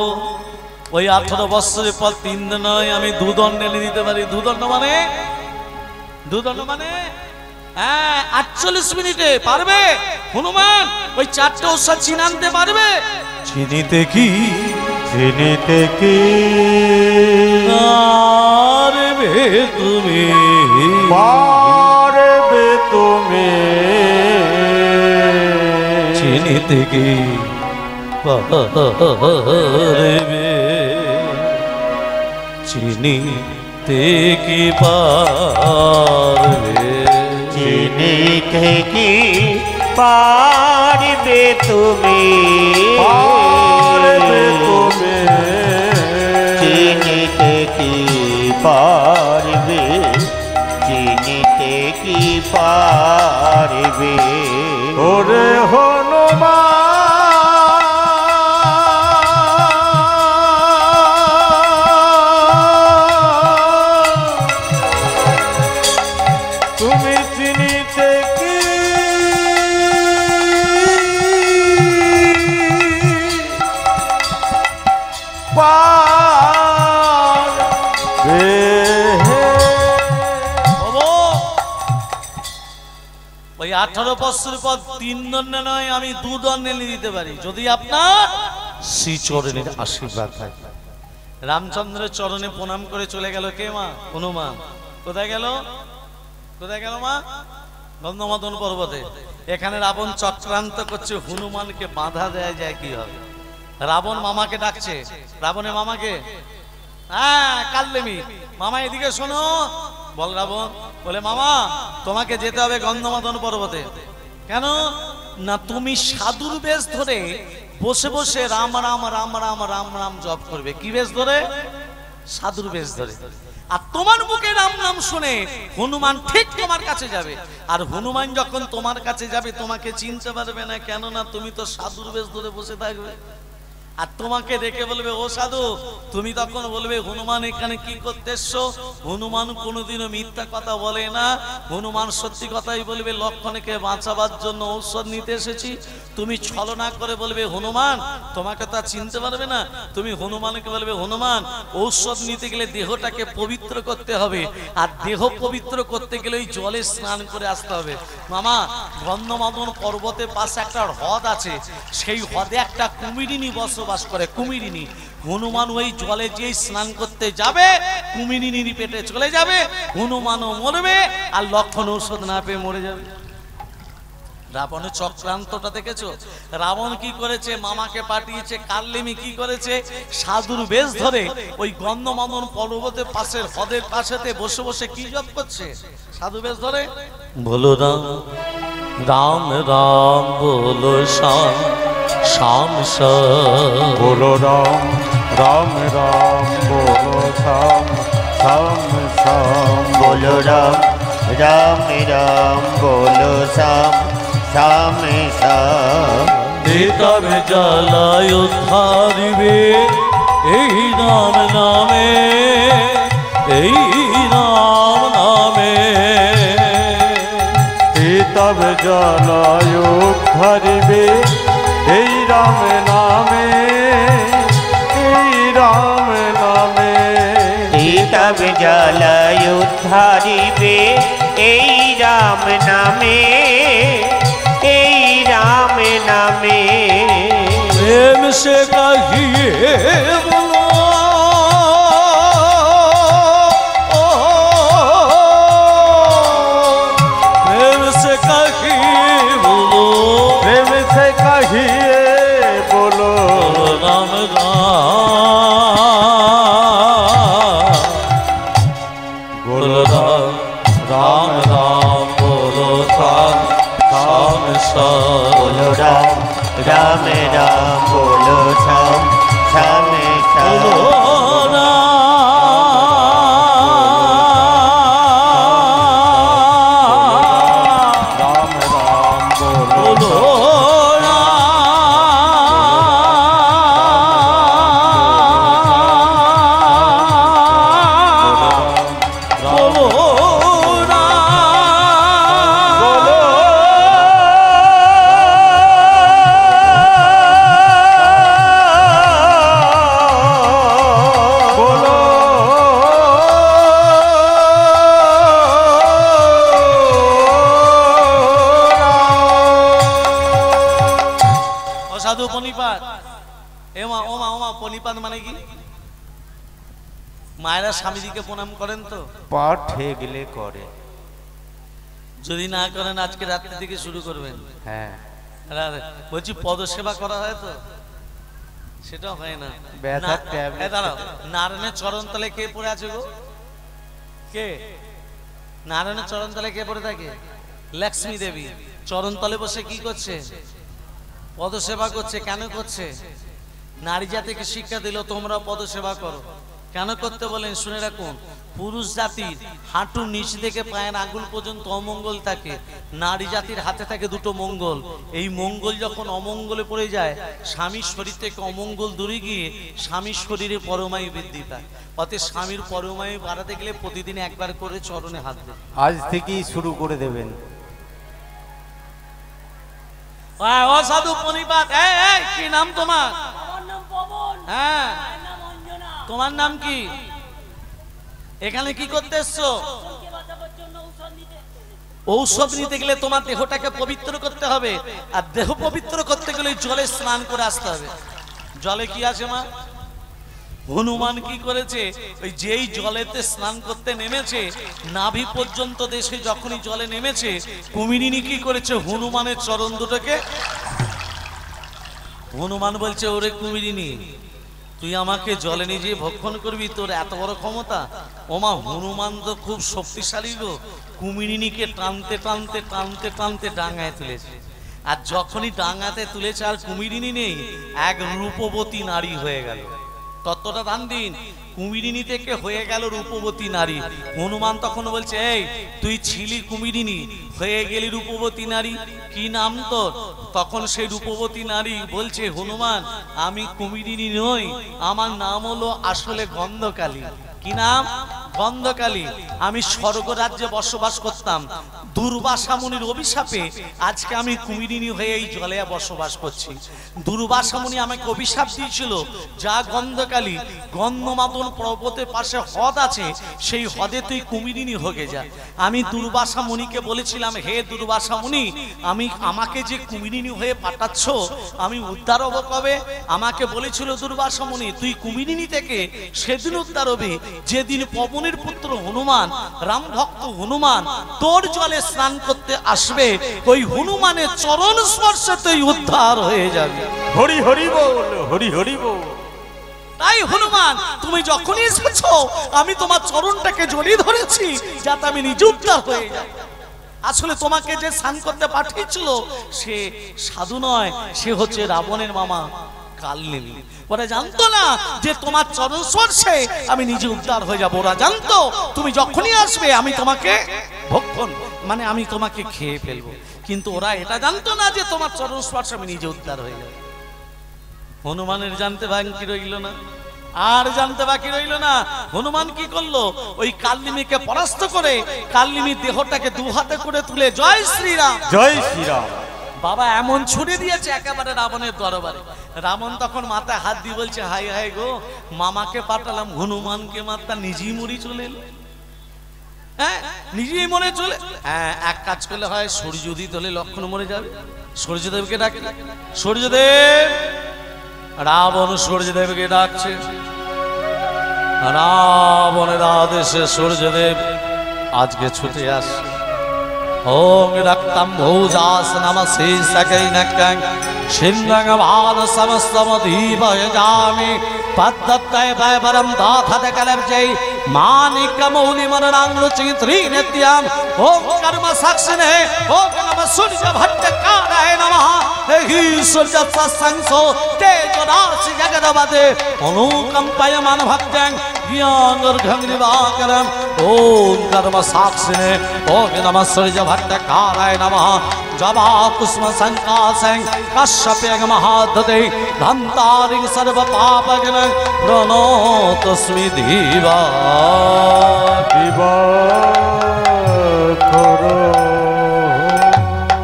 ওই 18 বৎসরের পর 3 দিন নয়, আমি 2 দণ্ড এনে দিতে পারি। 2 দণ্ড মানে 48 মিনিটে পারবে হনুমান ওই 4টে ঔষধ চিনে আনতে পারবে? চিনিতে কি পারবে তুমি, পারবে তুমি, চিনিতে কি পারবে, চিনিতে কি পারবে, চিনিতে কি পারবে তুমি, পারবে তুমি, চিনিতে কি পারবে, চিনিতে কি পারবে। ওরে হনুমান তুমি চিনিতে কি পারবে। ওই 18 বছর পর 3 দণ্ডে নয়, আমি 2 দণ্ড এনে দিতে পারি যদি আপনার শ্রীচরণের আশীর্বাদ থাকে। রামচন্দ্রের চরণে প্রণাম করে চলে গেল কে? মা হনুমান। কোথায় গেল? কোথায় গেল মা? গন্ধমাদন পর্বতে। এখানে রাবণ চক্রান্ত করছে, হনুমানকে বাধা দেয়া যায় কি হবে? রাবণ মামাকে ডাকছে। রাবণের মামাকে, হ্যাঁ কাল্লেমি, মামা এদিকে শোনো। বল রাবণ, বলে মামা তোমাকে যেতে হবে গন্ধমাদন পর্বতে। কেন না? তুমি সাধুর বেশ ধরে বসে বসে রাম রাম রাম রাম রাম রাম জপ করবে। কি বেশ ধরে? সাধুর বেশ ধরে। আর তোমার মুখে রাম নাম শুনে হনুমান ঠিক তোমার কাছে যাবে। আর হনুমান যখন তোমার কাছে যাবে তোমাকে চিনতে পারবে না, কেন না তুমি তো সাধুর বেশ ধরে বসে থাকবে। আর তোমাকে দেখে বলবে ও সাধু, তুমি তখন বলবে হনুমান এখানে কি করতে এসছো? হনুমান কোনোদিনও মিথ্যা কথা বলে না, হনুমান সত্যি কথাই বলবে। লক্ষণকে বাঁচাবার জন্য ঔষধ নিতে এসেছি। তুমি ছলনা করে বলবে হনুমান, তোমাকে তা চিনতে পারবে না। তুমি হনুমানকে বলবে হনুমান ঔষধ নিতে গেলে দেহটাকে পবিত্র করতে হবে, আর দেহ পবিত্র করতে গেলে ওই জলে স্নান করে আসতে হবে। মামা গন্ধমাদন পর্বতের পাশে একটা হ্রদ আছে, সেই হ্রদে একটা কুমিরিনী বসবাস করে। কুমিরিনী, হনুমান ওই জলে যে স্নান করতে যাবে কুমিরিনীর পেটে চলে যাবে, হনুমানও মরবে আর লক্ষণ ঔষধ না পেয়ে মরে যাবে। রাবণের চক্রান্তটা দেখেছো? রাবণ কি করেছে? মামাকে পাঠিয়েছে। কাল্লেমি কি করেছে? সাধুর বেশ ধরে ওই গন্ধমাদন পর্বতের পাশের হ্রদের পাশেতে বসে বসে কি জপ করছে? সাধু বেশ ধরে বলো রাম রাম রাম বলো শ্যাম শ্যাম শ্যাম, বলো রাম রাম রাম বলো শ্যাম শ্যাম শ্যাম, বলো রাম রাম রাম বলো শ্যাম শ্যাম শ্যাম। তবে জ্বালায় উদ্ধারিবে এই নাম নামে, এই নাম নামে। তবে জলায় ধরিবে এই রাম নামে, এই রাম নামে। তবে জ্বালায় উদ্ধারিবে এই রাম নামে, এই রাম নামে। প্রেম সে কাহিয়ে বলো, প্রেম সে কাহিয়ে বলো, প্রেম সে কাহিয়ে বলো রাম রাম প্রণিপাত মানে কি? মায়েরা স্বামীজিকে প্রণাম করেন তো? পা ঠেকলে করে। যদি না করেন আজকে রাত্রি থেকে শুরু করবেন। হ্যাঁ, বলছি পদসেবা করা হয় তো? সেটা হয় না। ব্যথার ট্যাবলেট। দাঁড়াও, নারায়ণের চরণ তলে কে পড়ে আছে গো? কে নারায়ণের চরণ তলে কে পড়ে থাকে? লক্ষ্মী দেবী চরণ তলে বসে কি করছে? পদসেবা করছে। কেন করছে? নারী জাতিকে শিক্ষা দিল তোমরা পদসেবা করো। কেন করতে বলেন শুনে রাখুন। পুরুষ জাতির হাঁটুর নিচ থেকে পায়ের আঙ্গুল পর্যন্ত অমঙ্গল থাকে, নারী জাতির হাতে থাকে দুটো মঙ্গল। এই মঙ্গল যখন অমঙ্গলে পড়ে যায়, স্বামীর শরীর থেকে অমঙ্গল দূরে গিয়ে স্বামীর শরীরে পরমায়ু বৃদ্ধি পায়। অতএব স্বামীর পরমায়ু বাড়াতে গেলে প্রতিদিন একবার করে চরণে হাত দেবে। আজ থেকেই শুরু করে দেবেন। অসাধু প্রণিপাত। কি নাম তোমার? আমার নাম পবন। হ্যাঁ, আমার নাম অঞ্জনা। তোমার নাম কি? এখানে কি করতে এসছো? চুলকে বাঁচাবার জন্য ঔষধ নিতে এসেছি। ঔষধ নিতে গেলে তোমার দেহটাকে পবিত্র করতে হবে, আর দেহ পবিত্র করতে গেলে জলে স্নান করে আসতে হবে। জলে কি আছে মা? হনুমান কি করেছে? ওই যেই জলেতে স্নান করতে নেমেছে, নাভি পর্যন্ত দেশে যখনই জলে নেমেছে, কুমিরিনী কি করেছে? হনুমানের চরণ দুটোকে। হনুমান বলছে, ওরে কুমিরিনী, তুই আমাকে জলে নিয়ে যেয়ে ভক্ষণ করবি? তোর এত বড় ক্ষমতা? ওমা, হনুমান তো খুব শক্তিশালী গো। কুমিরিনীকে টানতে টানতে টানতে টানতে ডাঙায় তুলেছে। আর যখনই ডাঙাতে তুলেছে আর কুমিরিনী নেই, এক রূপবতী নারী হয়ে গেল। তত্ত্বটা দান দিন। কুমিরিনী থেকে হয়ে গেল রূপবতী নারী। হনুমান তখন বলছে, এই তুই ছিলি কুমিরিনী, হয়ে গেলি রূপবতী নারী, কি নাম তোর? তখন সেই রূপবতী নারী বলছে, হনুমান, আমি কুমিরিনী নই, আমার নাম হলো আসলে গন্ধকালী। কি নাম? গন্ধকালী। আমি স্বর্গরাজ্যে বসবাস করতাম, দুর্বাসা মুনির অভিশাপে আজকে আমি কুমিরিনী হয়ে এই জলে বসবাস করছি। দুর্বাসা মুনি আমাকে অভিশাপ দিয়েছিল, যা গন্ধকালী, গন্ধমাদন পর্বতের পাশে হ্রদ আছে, সেই হ্রদে তুই কুমিরিনী হয়ে যা। আমি দুর্বাসা মুনিকে বলেছিলাম, হে দুর্বাসা মুনি, আমাকে যে কুমিরিনী হয়ে পাঠাচ্ছ, আমি উদ্ধার হব কবে? আমাকে বলেছিল দুর্বাসা মুনি, তুই কুমিরিনী থেকে সেদিন উদ্ধার হবি যেদিন পবনের পুত্র হনুমান, রাম ভক্ত হনুমান তোর জলে স্নান করতে আসবে। ওই হনুমানের চরণ স্পর্শে তুই উদ্ধার হয়ে যাবে। হরি হরি বল, হরি হরি বল। তাই হনুমান, তুমি যখনই এসেছো, আমি তোমার চরণটাকে জড়িয়ে ধরেছি যাতে আমি নিজে উদ্ধার হয়ে যাই। আসলে তোমাকে যে স্নান করতে পাঠিয়েছিল সে সাধু নয়, সে হচ্ছে রাবণের মামা কালনেমি। ওরা জানতো না যে তোমার চরণ স্পর্শে আমি নিজে উদ্ধার হয়ে যাবো। ওরা জানতো তুমি যখনই আসবে আমি তোমাকে ভক্ষণ, মানে আমি তোমাকে খেয়ে ফেলবো। কিন্তু ওরা এটা জানতো না যে তোমার চরণ স্পর্শে আমি নিজে উদ্ধার হয়ে যাবো। হনুমানের জানতে বাকি রইল না, আর জানতে বাকি রইল না। হনুমান কি করলো? ওই কালনেমিকে পরাস্ত করে কালনেমির দেহটাকে দু হাতে করে তুলে, জয় শ্রীরাম, জয় শ্রীরাম বাবা এমন ছুড়ে দিয়েছে একেবারে রাবণের দরবারে। রাবণ তখন মাথায় হাত দিয়ে বলছে, হাই হাই গো, মামাকে পাঠালাম, হনুমানকে মাত্রা নিজেই মরি চলে এলো। হ্যাঁ, নিজেই মরে চলে। হ্যাঁ, এক কাজ করলে হয়, সূর্য উদিত হলে লক্ষণ মরে যাবে। সূর্যদেবকে ডাকে। সূর্যদেব, রাবণ সূর্যদেবকে ডাকছে। রাবণের আদেশে সূর্যদেব আজকে ছুটে আসছে। ওং রক্তম ভূজাস নমসি সকৈনকং সিন্ধং ভান সমস্তমধীবয় জামি পদ্দত্তয় ভয়বরম দাথদ কলবজৈ মানিকমৌলি মনরাঙ্গুচিত্রি নিত্যম। ওং কর্ম সাক্ষিণে ওং নমঃ সূর্য ভট্টকারায় নমঃ। হে সূর্য সৎসংসো তেজ রাশি জগদবদে অনুকম্পয়মান ভক্তং জ্ঞানর্ঘং দিবাকরম। ওং কর্ম সাক্ষিণে ওং নমঃ সূর্য ভট্টকারায় নমঃ। জবা কুসুম সংকাশং কশ্যপেগ মহাদতে ধন্তারিং সর্ব পাপগ্ন প্রণতস্মি দিবা।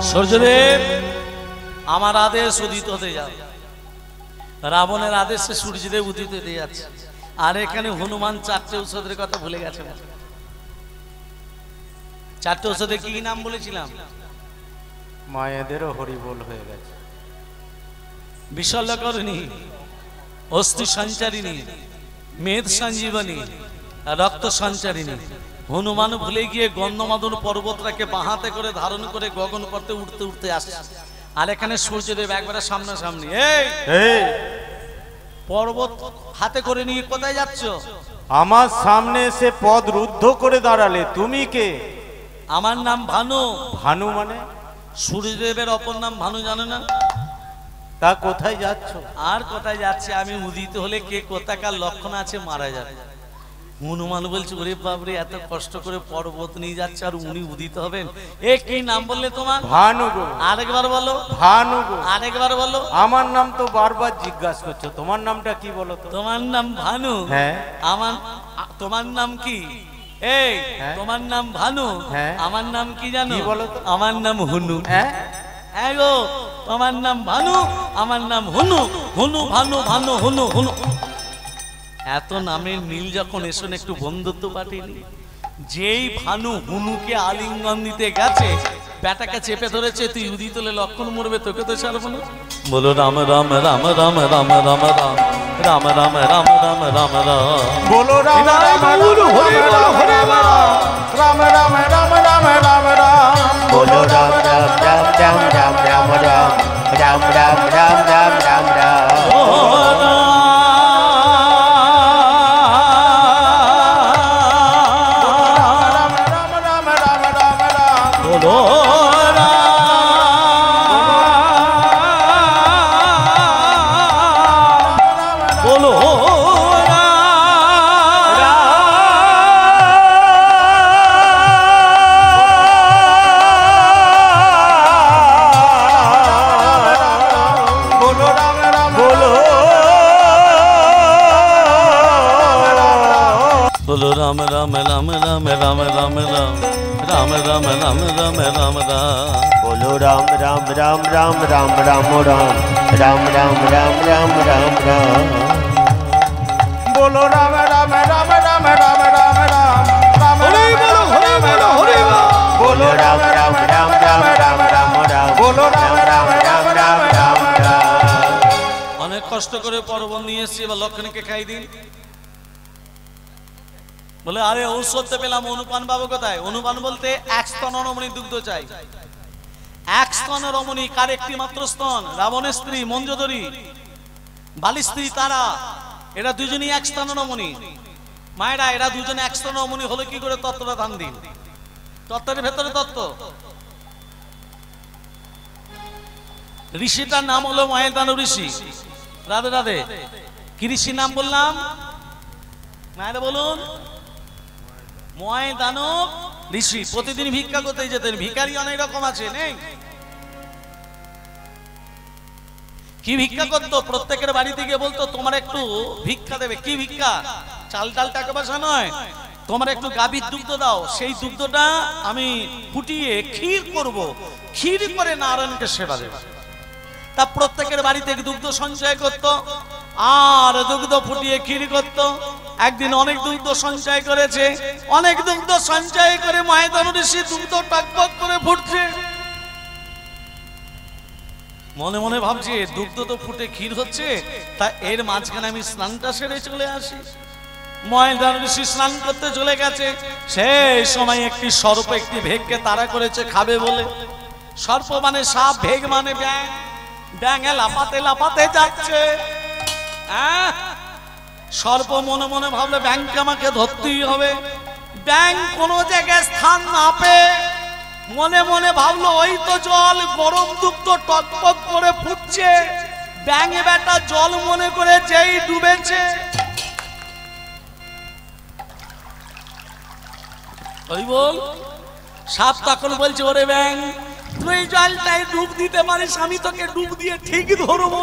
সূর্যদেব, আমার আদেশ উদিত হতে যাও। রাবণের আদেশে সূর্যদেব উদিত হতে যাচ্ছে। আর এখানে হনুমান চারটে ঔষধের কথা ভুলে গেছে। চারটে ঔষধের কি নাম বলেছিলাম? মায়েদেরও হরি বল হয়ে গেছে। বিশল্য করনি, অস্থি সঞ্চারিণী, মেদ সঞ্জীবনী, রক্ত সঞ্চারিণী। হনুমান ভুলে গিয়ে গন্ধমাদন পর্বতটাকে বাহাতে করে ধারণ করে গগন করতে উঠতে উঠতে আসছে। আর এখানে সূর্যদেব একবারে সামনাসামনি। এই পর্বত হাতে করে নিয়ে কোথায় যাচ্ছ? আমার সামনে এসে পদ রুদ্ধ করে দাঁড়ালে, তুমি কে? আমার নাম ভানু। ভানু মানে? সূর্যদেবের অপর নাম ভানু, জানো না? তা কোথায় যাচ্ছ? আর কোথায় যাচ্ছে? আমি উদিত হলে কে কোথাকার লক্ষণ আছে মারা যাবে। হনুমান বলছে, ওরে বাবরে, এত কষ্ট করে পর্বত নিয়ে যাচ্ছে আর উনি উদিত হবেন? এ কি নাম বললে তোমার? ভানু গো। আরেকবার বলো। ভানু গো। আরেকবার বলো। আমার নাম তো বারবার জিজ্ঞাসা করছো, তোমার নামটা কি বলো তো? তোমার নাম ভানু? হ্যাঁ। তোমার নাম কি? এই তোমার নাম ভানু, আমার নাম কি জানো? কি বলো তো? আমার নাম হুনু। হ্যাঁ গো, তোমার নাম ভানু, আমার নাম হুনু। হুনু ভানু, ভানু হুনু, হুনু। এত নামের মিল যখন, এসন একটু বন্ধুত্ব পাঠিয়ে। যেই ভানু হুনুকে আলিঙ্গন দিতে গেছে, বেটাকে চেপে ধরেছে, তুই উদিত হলে লক্ষণ মরবে, তোকে তো ছাড়বো না। বলো রাম রাম রাম রাম রাম রাম রাম রাম রাম রাম রাম রাম রাম। বলো রাম রাম রাম রাম রাম রাম রাম রাম রাম। बोलो राम राम राम राम राम राम राम राम राम राम राम राम राम। राम राम राम राम राम राम राम राम राम राम राम राम। बोलो राम राम राम राम राम राम राम राम राम राम राम राम राम। बोलो राम राम राम राम राम राम राम बोलो राम राम राम राम राम राम राम बोलो राम राम राम राम राम राम। অনেক কষ্ট করে পর্বত নিয়ে এসেছি, এবার লক্ষণীকে খাই দিন। বলে, আরে ঔষধ পেলাম, অনুপান পাবো কোথায়? অনুপান বলতে এক স্তন রমণী দুগ্ধ চাই। এক স্তন রমণী, কার একটি মাত্র স্তন? রাবণের স্ত্রী মঞ্জোদরী, বালির স্ত্রী তারা, এরা দুজনই এক স্তন রমণী। মায়েরা, এরা দুজনে এক স্তন রমণী হলো কি করে? তত্ত্বটা ধান দিন। তত্ত্বের ভেতরে তত্ত্ব। ঋষিটার নাম হলো মহেন্দ্র ঋষি। রাধে রাধে। কি ঋষির নাম বললাম? মায়েরা বলুন। ময় দানব ঋষি প্রতিদিন ভিক্ষা করতে যেতেন। ভিখারি অনেক রকম আছে, নেই? কি ভিক্ষা করতো? প্রত্যেকের বাড়িতে গিয়ে বলতো, তোমার একটু ভিক্ষা দেবে। কি ভিক্ষা? চাল ডাল টাকা পয়সা নয়, তোমার একটু গাভীর দুগ্ধ দাও, সেই দুগ্ধটা আমি ফুটিয়ে ক্ষীর করব, ক্ষীর করে নারায়ণকে সেবা দেব। তা প্রত্যেকের বাড়িতে দুগ্ধ সঞ্চয় করত আর দুগ্ধ ফুটিয়ে ক্ষীর করত। একদিন অনেক দুগ্ধ সঞ্চয় করেছে, অনেক দুগ্ধ সঞ্চয় করে মহেন্দ্র ঋষি দুগ্ধ টকবক করে ফুটছে। মনে মনে ভাবছে, দুগ্ধ তো ফুটে ক্ষীর হচ্ছে, তা এর মাঝখানে আমি স্নানটা সেরে চলে আসি। মহেন্দ্র ঋষি স্নান করতে চলে গেছে। সেই সময় একটি সর্প একটি ভেগকে তাড়া করেছে খাবে বলে। সর্প মানে সাপ, ভেগ মানে ব্যাঙ। ব্যাঙে লাফাতে লাফাতে যাচ্ছে। সর্প মনে মনে ভাবলে, ব্যাঙকে আমাকে ধরতেই হবে। ব্যাঙ কোন জায়গায় স্থান না পেয়ে মনে মনে ভাবলো, ওই তো জল, গরম দুগ্ধ টকটক করে ফুটছে। ব্যাঙে বেটা জল মনে করে যেই ডুবেছে, ওই বল সাপ তখন বলছে, ওরে ব্যাঙ, তুই জলটাই ডুব দিতে পারিস, আমি তোকে ডুব দিয়ে ঠিক ধরবো।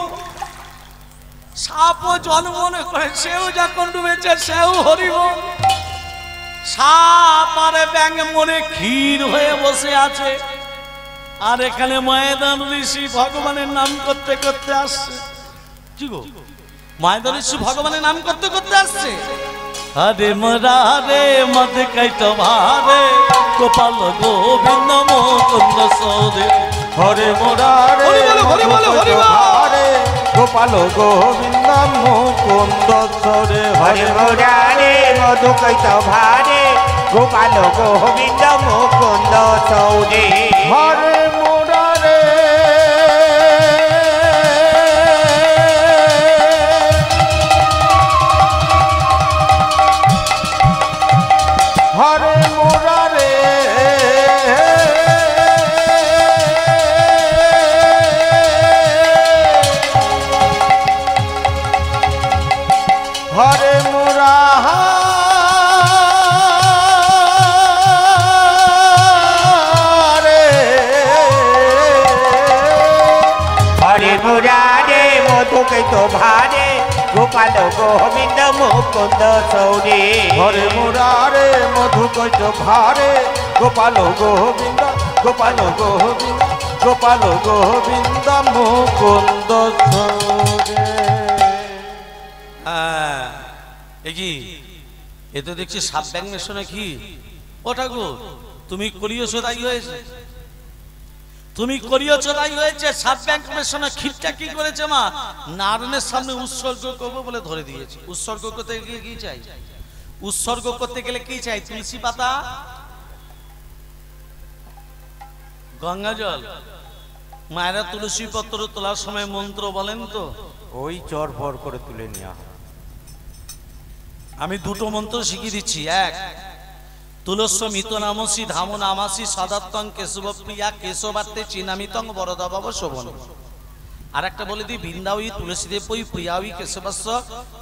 সাপও জল মনে করে, সেও যখন ডুবেছে সেও হরিব। সাপ আর ব্যাঙ মনে ক্ষীর হয়ে বসে আছে। আর এখানে মহেন্দ্র ঋষি ভগবানের নাম করতে করতে আসছে। কি গো, মহেন্দ্র ঋষি ভগবানের নাম করতে করতে আসছে। হরে মরারে মদ কৈত ভারে গোপাল গোবিন্দ মুকুন্দ সৌরে। হরে মুরারে হরি বলো, হরি বলো, হরি বলো। গোপাল গোবিন্দ মুকুন্দ সরে হরে মুরারে মধুকৈত ভারে গোপাল গোবিন্দ মুকুন্দ সৌরে হরে মুরারে হরে মুরারে হরে মুরারে হরে মুরারে মধুকৈত ভারে গোপাল গোবিন্দ মুকুন্দ সৌরে হরে মুরারে মধুকৈত ভারে গোপাল গোবিন্দ গোপাল গোবিন্দ গোপাল গোবিন্দ মুকুন্দ সরে। এ কি এ তো দেখছি সাত ব্যাং মেশনে কি ও ঠাকুর তুমি করিয়েছো তাই হয়েছে, তুমি করিয়েছো তাই হয়েছে। সাত ব্যাং মেশনে খিটটা কি করেছে মা নারায়ণের সামনে উৎসর্গ করবো বলে ধরে দিয়েছে। উৎসর্গ করতে গিয়ে কি চাই? উৎসর্গ করতে গেলে কি চাই? তুলসী পাতা, গঙ্গা জল। মায়েরা তুলসী পত্র তোলার সময় মন্ত্র বলেন তো? ওই চর পর করে তুলে নেওয়া। আমি দুটো মন্ত্র শিখিয়ে দিচ্ছি। এক, তুলস্য মিত নামসি ধাম নামাসি সদাত্তং কেশব প্রিয়া কেশবার্তে চিনামিতং বরদাবাব শোভন। আর একটা বলে দিই, বৃন্দাবী তুলসী দেবী প্রিয়াবী কেশবাস্য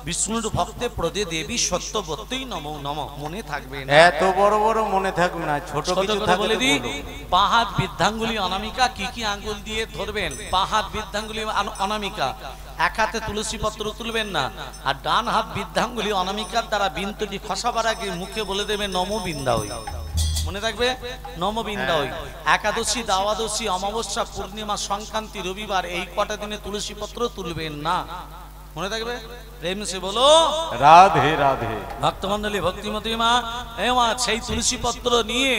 বিষ্ণুর ভক্তে প্রদে দেবী সত্যবত্যই নমো নম। মনে থাকবে না, এত বড় বড় মনে থাকবে না, ছোট ছোট কিছু করে থাকলে বলে দিই। বলো। বাঁ হাত বৃদ্ধাঙ্গুলি অনামিকা, কি কি আঙ্গুল দিয়ে ধরবেন? বাঁ হাত বৃদ্ধাঙ্গুলি অনামিকা, এক হাতে তুলসী পত্র তুলবেন না, আর ডান হাত বৃদ্ধাঙ্গুলি অনামিকার দ্বারা বিন্দুটি খসাবার আগে মুখে বলে দেবে নম বৃন্দাবী। মনে থাকবে নম বৃন্দাবী। একাদশী, দ্বাদশী, অমাবস্যা, পূর্ণিমা, সংক্রান্তি, রবিবার এই কটা দিনে তুলসী পত্র তুলবেন না। মনে থাকবে? প্রেম সে বলো রাধে রাধে। ভক্তমন্ডলী, ভক্তিমতী মা, এ মা, সেই তুলসী পত্র নিয়ে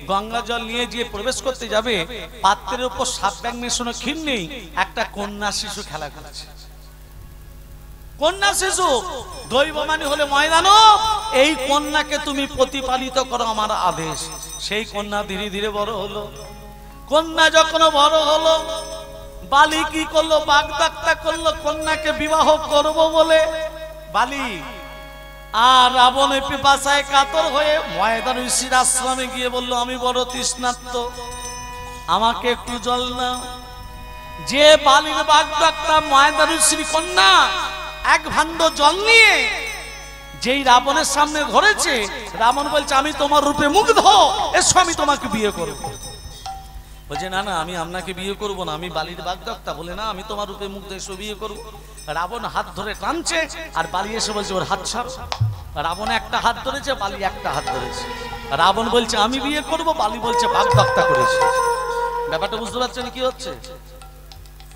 গঙ্গা জল নিয়ে যে প্রবেশ করতে যাবে, পাত্রের উপর সাত ব্যাং মেশানো ক্ষীর নেই, একটা কন্যা শিশু খেলা করছে। কন্যা শিশু দৈবমানী হলে ময়দানো, এই কন্যাকে তুমি প্রতিপালিত করো আমার আদেশ। সেই কন্যা ধীরে ধীরে বড় হলো। কন্যা যখন বড় হলো, বালি কি করলো? বাগদত্তা করলো কন্যাকে বিবাহ করব বলে। বালি আর রাবণের পিপাসায় কাতর হয়ে ময়দান ঋষির আশ্রমে গিয়ে বলল, আমি বড় তৃষ্ণার্ত, আমাকে একটু জল নাও। যে বালির বাগদত্তা ময়দান ঋষির কন্যা এক ভাণ্ড জল নিয়ে যেই রাবণের সামনে ধরেছে, রাবণ বলছে, আমি তোমার রূপে মুগ্ধ, এসো আমি তোমাকে বিয়ে করব। বলছে, না না, আমি আপনাকে বিয়ে করব না, আমি বালির বাগদত্তা। বলে, না, আমি তোমার রূপে মুগ্ধ, এসো বিয়ে করব। রাবণ হাত ধরে টানছে, আর বালি এসে বলছে, ওর হাত ছাড়। রাবণ একটা হাত ধরেছে, বালি একটা হাত ধরেছে। রাবণ বলছে, আমি বিয়ে করব, বালি বলছে বাগদত্তা করেছে। ব্যাপারটা বুঝতে পারছেন কি হচ্ছে?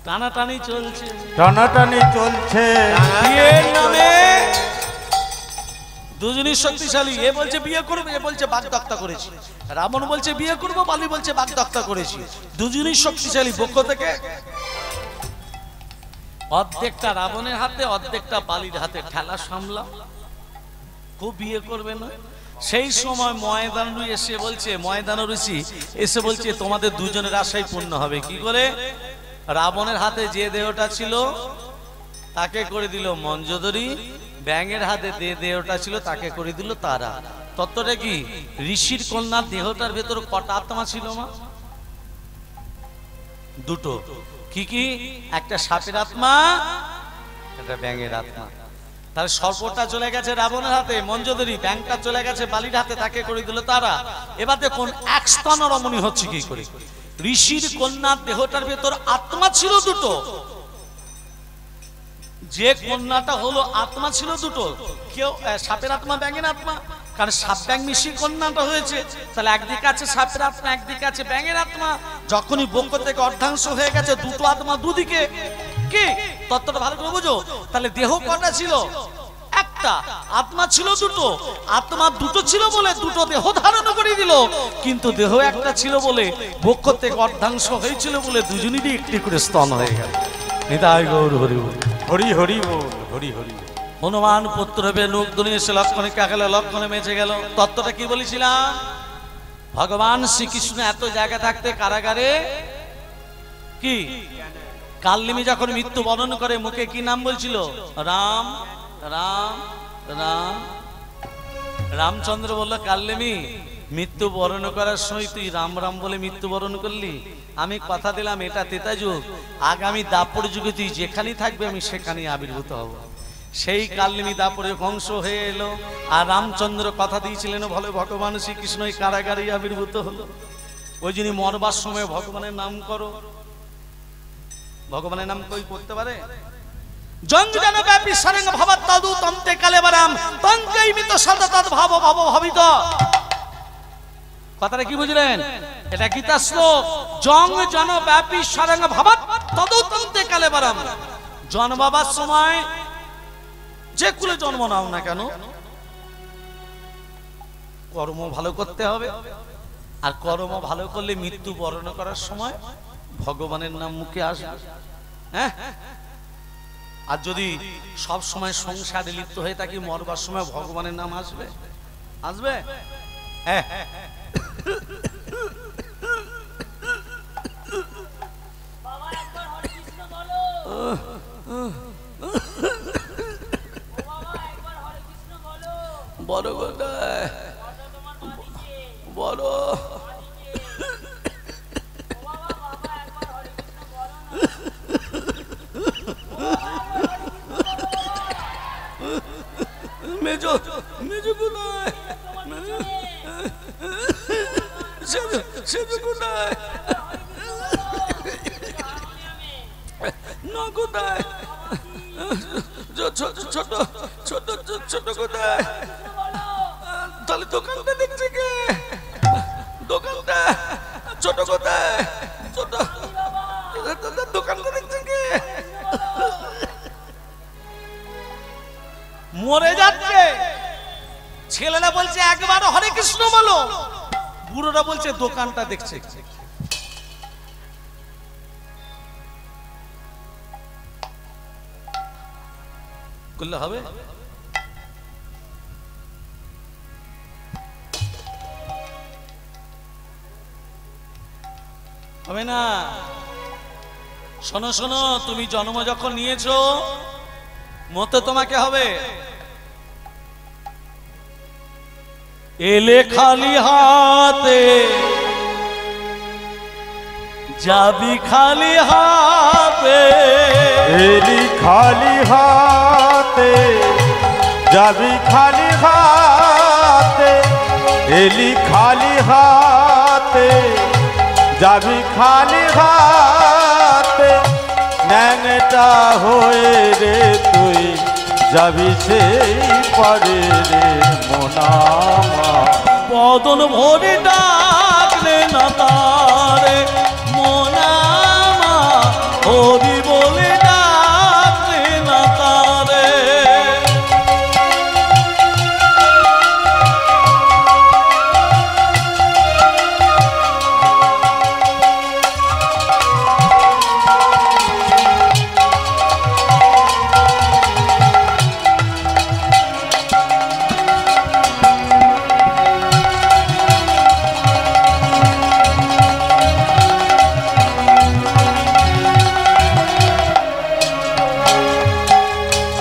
টানাটানি চলছে, টানাটানি চলছে। বিয়ের নামে দুজনই শক্তিশালী। এ বলছে বিয়ে করবে, এ বলছে বাগদত্তা করেছি। রাবণ বলছে বিয়ে করবো, বালি বলছে বাগদত্তা করেছি। দুজনই শক্তিশালী। পক্ষ থেকে অর্ধেকটা রাবণের হাতে, অর্ধেকটা বালির হাতে ঠেলা সামলা। খুব বিয়ে করবে না। সেই সময় ময়দান এসে বলছে, ময়দান ঋষি এসে বলছে, তোমাদের দুজনের আশাই পূর্ণ হবে। কি করে? রাবণের হাতে যে দেহটা ছিল তাকে করে দিল মঞ্জোদরি, ব্যাঙের হাতে যে দেহটা ছিল তাকে করে দিল তারা। তত্ত্বটা কি? ঋষির কন্যার দেহটার ভেতর কটা আত্মা ছিল মা? দুটো। কি কি? একটা সাপের আত্মা, একটা ব্যাঙের আত্মা। তাহলে সর্পটা চলে গেছে রাবণের হাতে মঞ্জোদরি, ব্যাঙটা চলে গেছে বালির হাতে, তাকে করে দিল তারা। এবার দেখুন এক স্তন রমণী হচ্ছে কি করে। ঋষির কন্যার দেহটার ভেতর আত্মা ছিল দুটো, যে কন্যাটা হলো আত্মা ছিল দুটো, কেউ সাপের আত্মা, ব্যাঙের আত্মা। কারণ সাপ ব্যাঙ মিশিয়ে কন্যাটা হয়েছে, তাহলে একদিকে আছে সাপের আত্মা, একদিকে আছে ব্যাঙের আত্মা। যখনই বক্ষ থেকে অর্ধাংশ হয়ে গেছে, দুটো আত্মা দুদিকে। কি তত্ত্বটা ভালো করে বুঝো। তাহলে দেহ কটা ছিল? একটা। আত্মা ছিল দুটো। আত্মা দুটো ছিল বলে দুটো দেহ ধারণ করে দিল, কিন্তু দেহ একটা ছিল বলে বক্ষ থেকে অর্ধাংশ হয়েছিল বলে দুজনেরই একটি করে স্তন হয়ে গেল। নিতাই গৌর হরি বল। হরি হরি বল, হরি হরি বল। হনুমান পুত্র রূপে লোক দুনিয়ে এসে লক্ষণে কাকালে লক্ষণে মেচে গেল। তত্ত্বটা কি বলেছিলাম? ভগবান শ্রীকৃষ্ণ এত জায়গা থাকতে কারাগারে কি কালনিমি যখন মৃত্যু বরণ করে মুখে কি নাম বলছিল? রাম রাম রাম। রামচন্দ্র বলল, কালনিমি মৃত্যু বরণ করার সময় তুই রাম রাম বলে মৃত্যু বরণ করলি। আমি কথা দিলাম এটা ত্রেতা যুগ, আগামী দাপর যুগে তুই যেখানেই থাকবে আমি সেখানেই আবির্ভূত হব। সেই কালনিমি দাপরে ধ্বংস হয়ে এলো। আর রামচন্দ্র কথা দিয়েছিলেন বলে ভগবান শ্রীকৃষ্ণ এই কারাগারে আবির্ভূত হলো। ওই জন্য মরবার সময় ভগবানের নাম করো। ভগবানের নাম কই করতে পারে? জঞ্জন ব্যাপী সারেং ভাবাত তাদু তন্তে কালেবারাম তন্তেই মিত সদতৎ ভাব ভাব ভাবিত। কথাটা কি বুঝলেন? এটা গীতা শ্লোক। জং জন ব্যাপী সারেং ভাবাত তাদু তন্তে কালেবারাম। জন্মাবার সময় যে কুলে জন্ম নাও না কেন কর্ম ভালো করতে হবে। আর কর্ম ভালো করলে মৃত্যু বরণ করার সময় ভগবানের নাম মুখে আসবে। হ্যাঁ, আর যদি সব সময় সংসারে লিপ্ত হয়ে থাকি মরবার সময় ভগবানের নাম আসবে? আসবে? হ্যাঁ। বাবা একবার হরে কৃষ্ণ বলো। ও বাবা একবার হরে কৃষ্ণ বলো। বড় কোথায়? বড় তোমার বাদিকে। বড় ও বাবা বাবা একবার হরে কৃষ্ণ বলো না। মেজো মেজো কোথায়? সেজো কোথায়? না কোথায়? ছোট ছোট ছোট ছোট কোথায়? তাহলে দোকানটা দেখছে কে? দোকানটা ছোট কোথায়? ছোট দোকানটা দেখছে কে? মরে যাচ্ছে। ছেলেরা বলছে একবার হরে কৃষ্ণ বলো, বুড়োরা বলছে দোকানটা দেখছে। করলে হবে? হবে না। শোনো শোনো, তুমি জন্ম যখন নিয়েছো মতে তোমাকে হবে। এলে খালি হাতে যাবি খালি হাতে। এলি খালি হাতে যাবি খালি হাতে। এলি খালি হাতে যাবি খালি হাতে। ন্যাংটা হয়ে রে তুই যাবি সেই পারে রে মোনামা। বদন ভরে ডাকলে না তারে মোনামা, হরি বলে ডাকলে না তারে।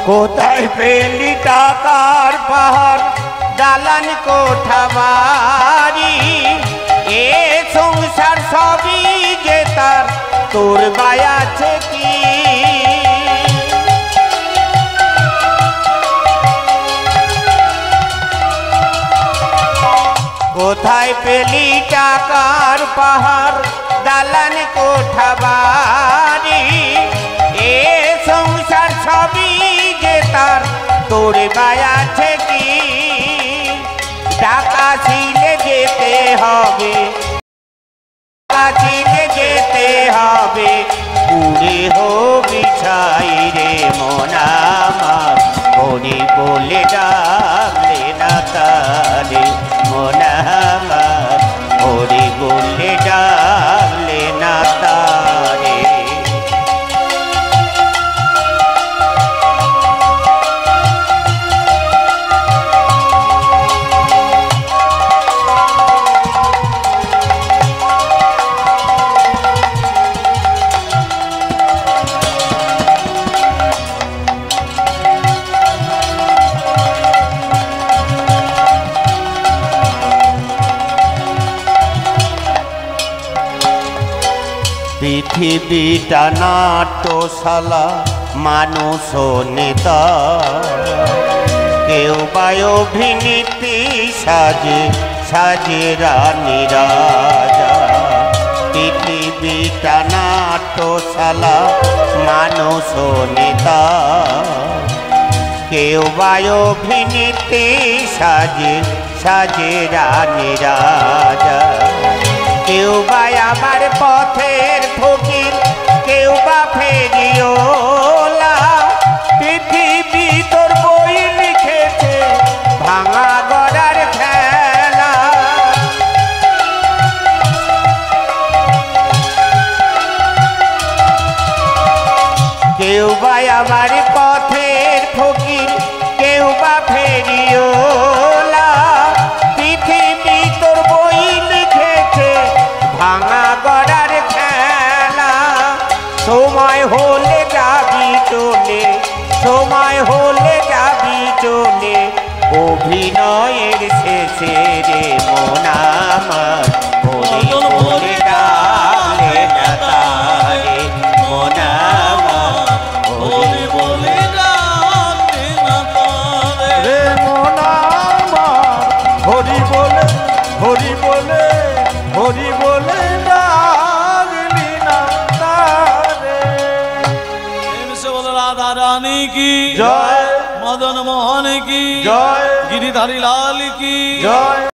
কোথায় পেলি টাকার পাহাড় দালান কোঠা বাড়ি? এ সংসার সবই যে তার, তোর বায়া আছে কি? কোথায় পেলি টাকার পাহাড় দালান কোঠা বাড়ি? এ সংসার সবই যে তার, তোর বায়া আছে কি? টাকা ছিলে যেতে হবে, টাকা ছিলে যেতে হবে। পুরে হবি ছাই রে মোনামার, হরি বলে ডাকলে না তারে মোনামার, হরি বলে ডাকলে না তারে। পৃথিবীটা নাট্যশালা মানুষ নেতা কেউ বা অভিনীতি সাজে সাজে রানী রাজা পৃথিবীটা নাট্যশালা মানুষ নেতা কেউ বা অভিনীতি সাজে সাজে রানী রাজা কেউ বা আমার পথের ফকির কেউ বা ফেরিওলা পৃথিবী তোর বই লিখেছে ভাঙা গড়ার খেলা কেউ বা আমার পথের ফকির কেউ বা ফেরিওলা পৃথিবী তোর বই লিখেছে ভাঙা গড়ার খেলা সময় হলে যাবি চলে সময় হলে যাবি চলে অভিনয়ের শেষে রে মন আমার বলে বলে ডালে না তারে মন আমার বলে বলে ডাকে না তারে। রে মন আমার হরি বলে হরি বলে হরি বলে ডাকলি না তারে। এমসে বলো রাধা রানী কি জয় মদন মোহন কি জয় গিরিধারী লাল কি জয়।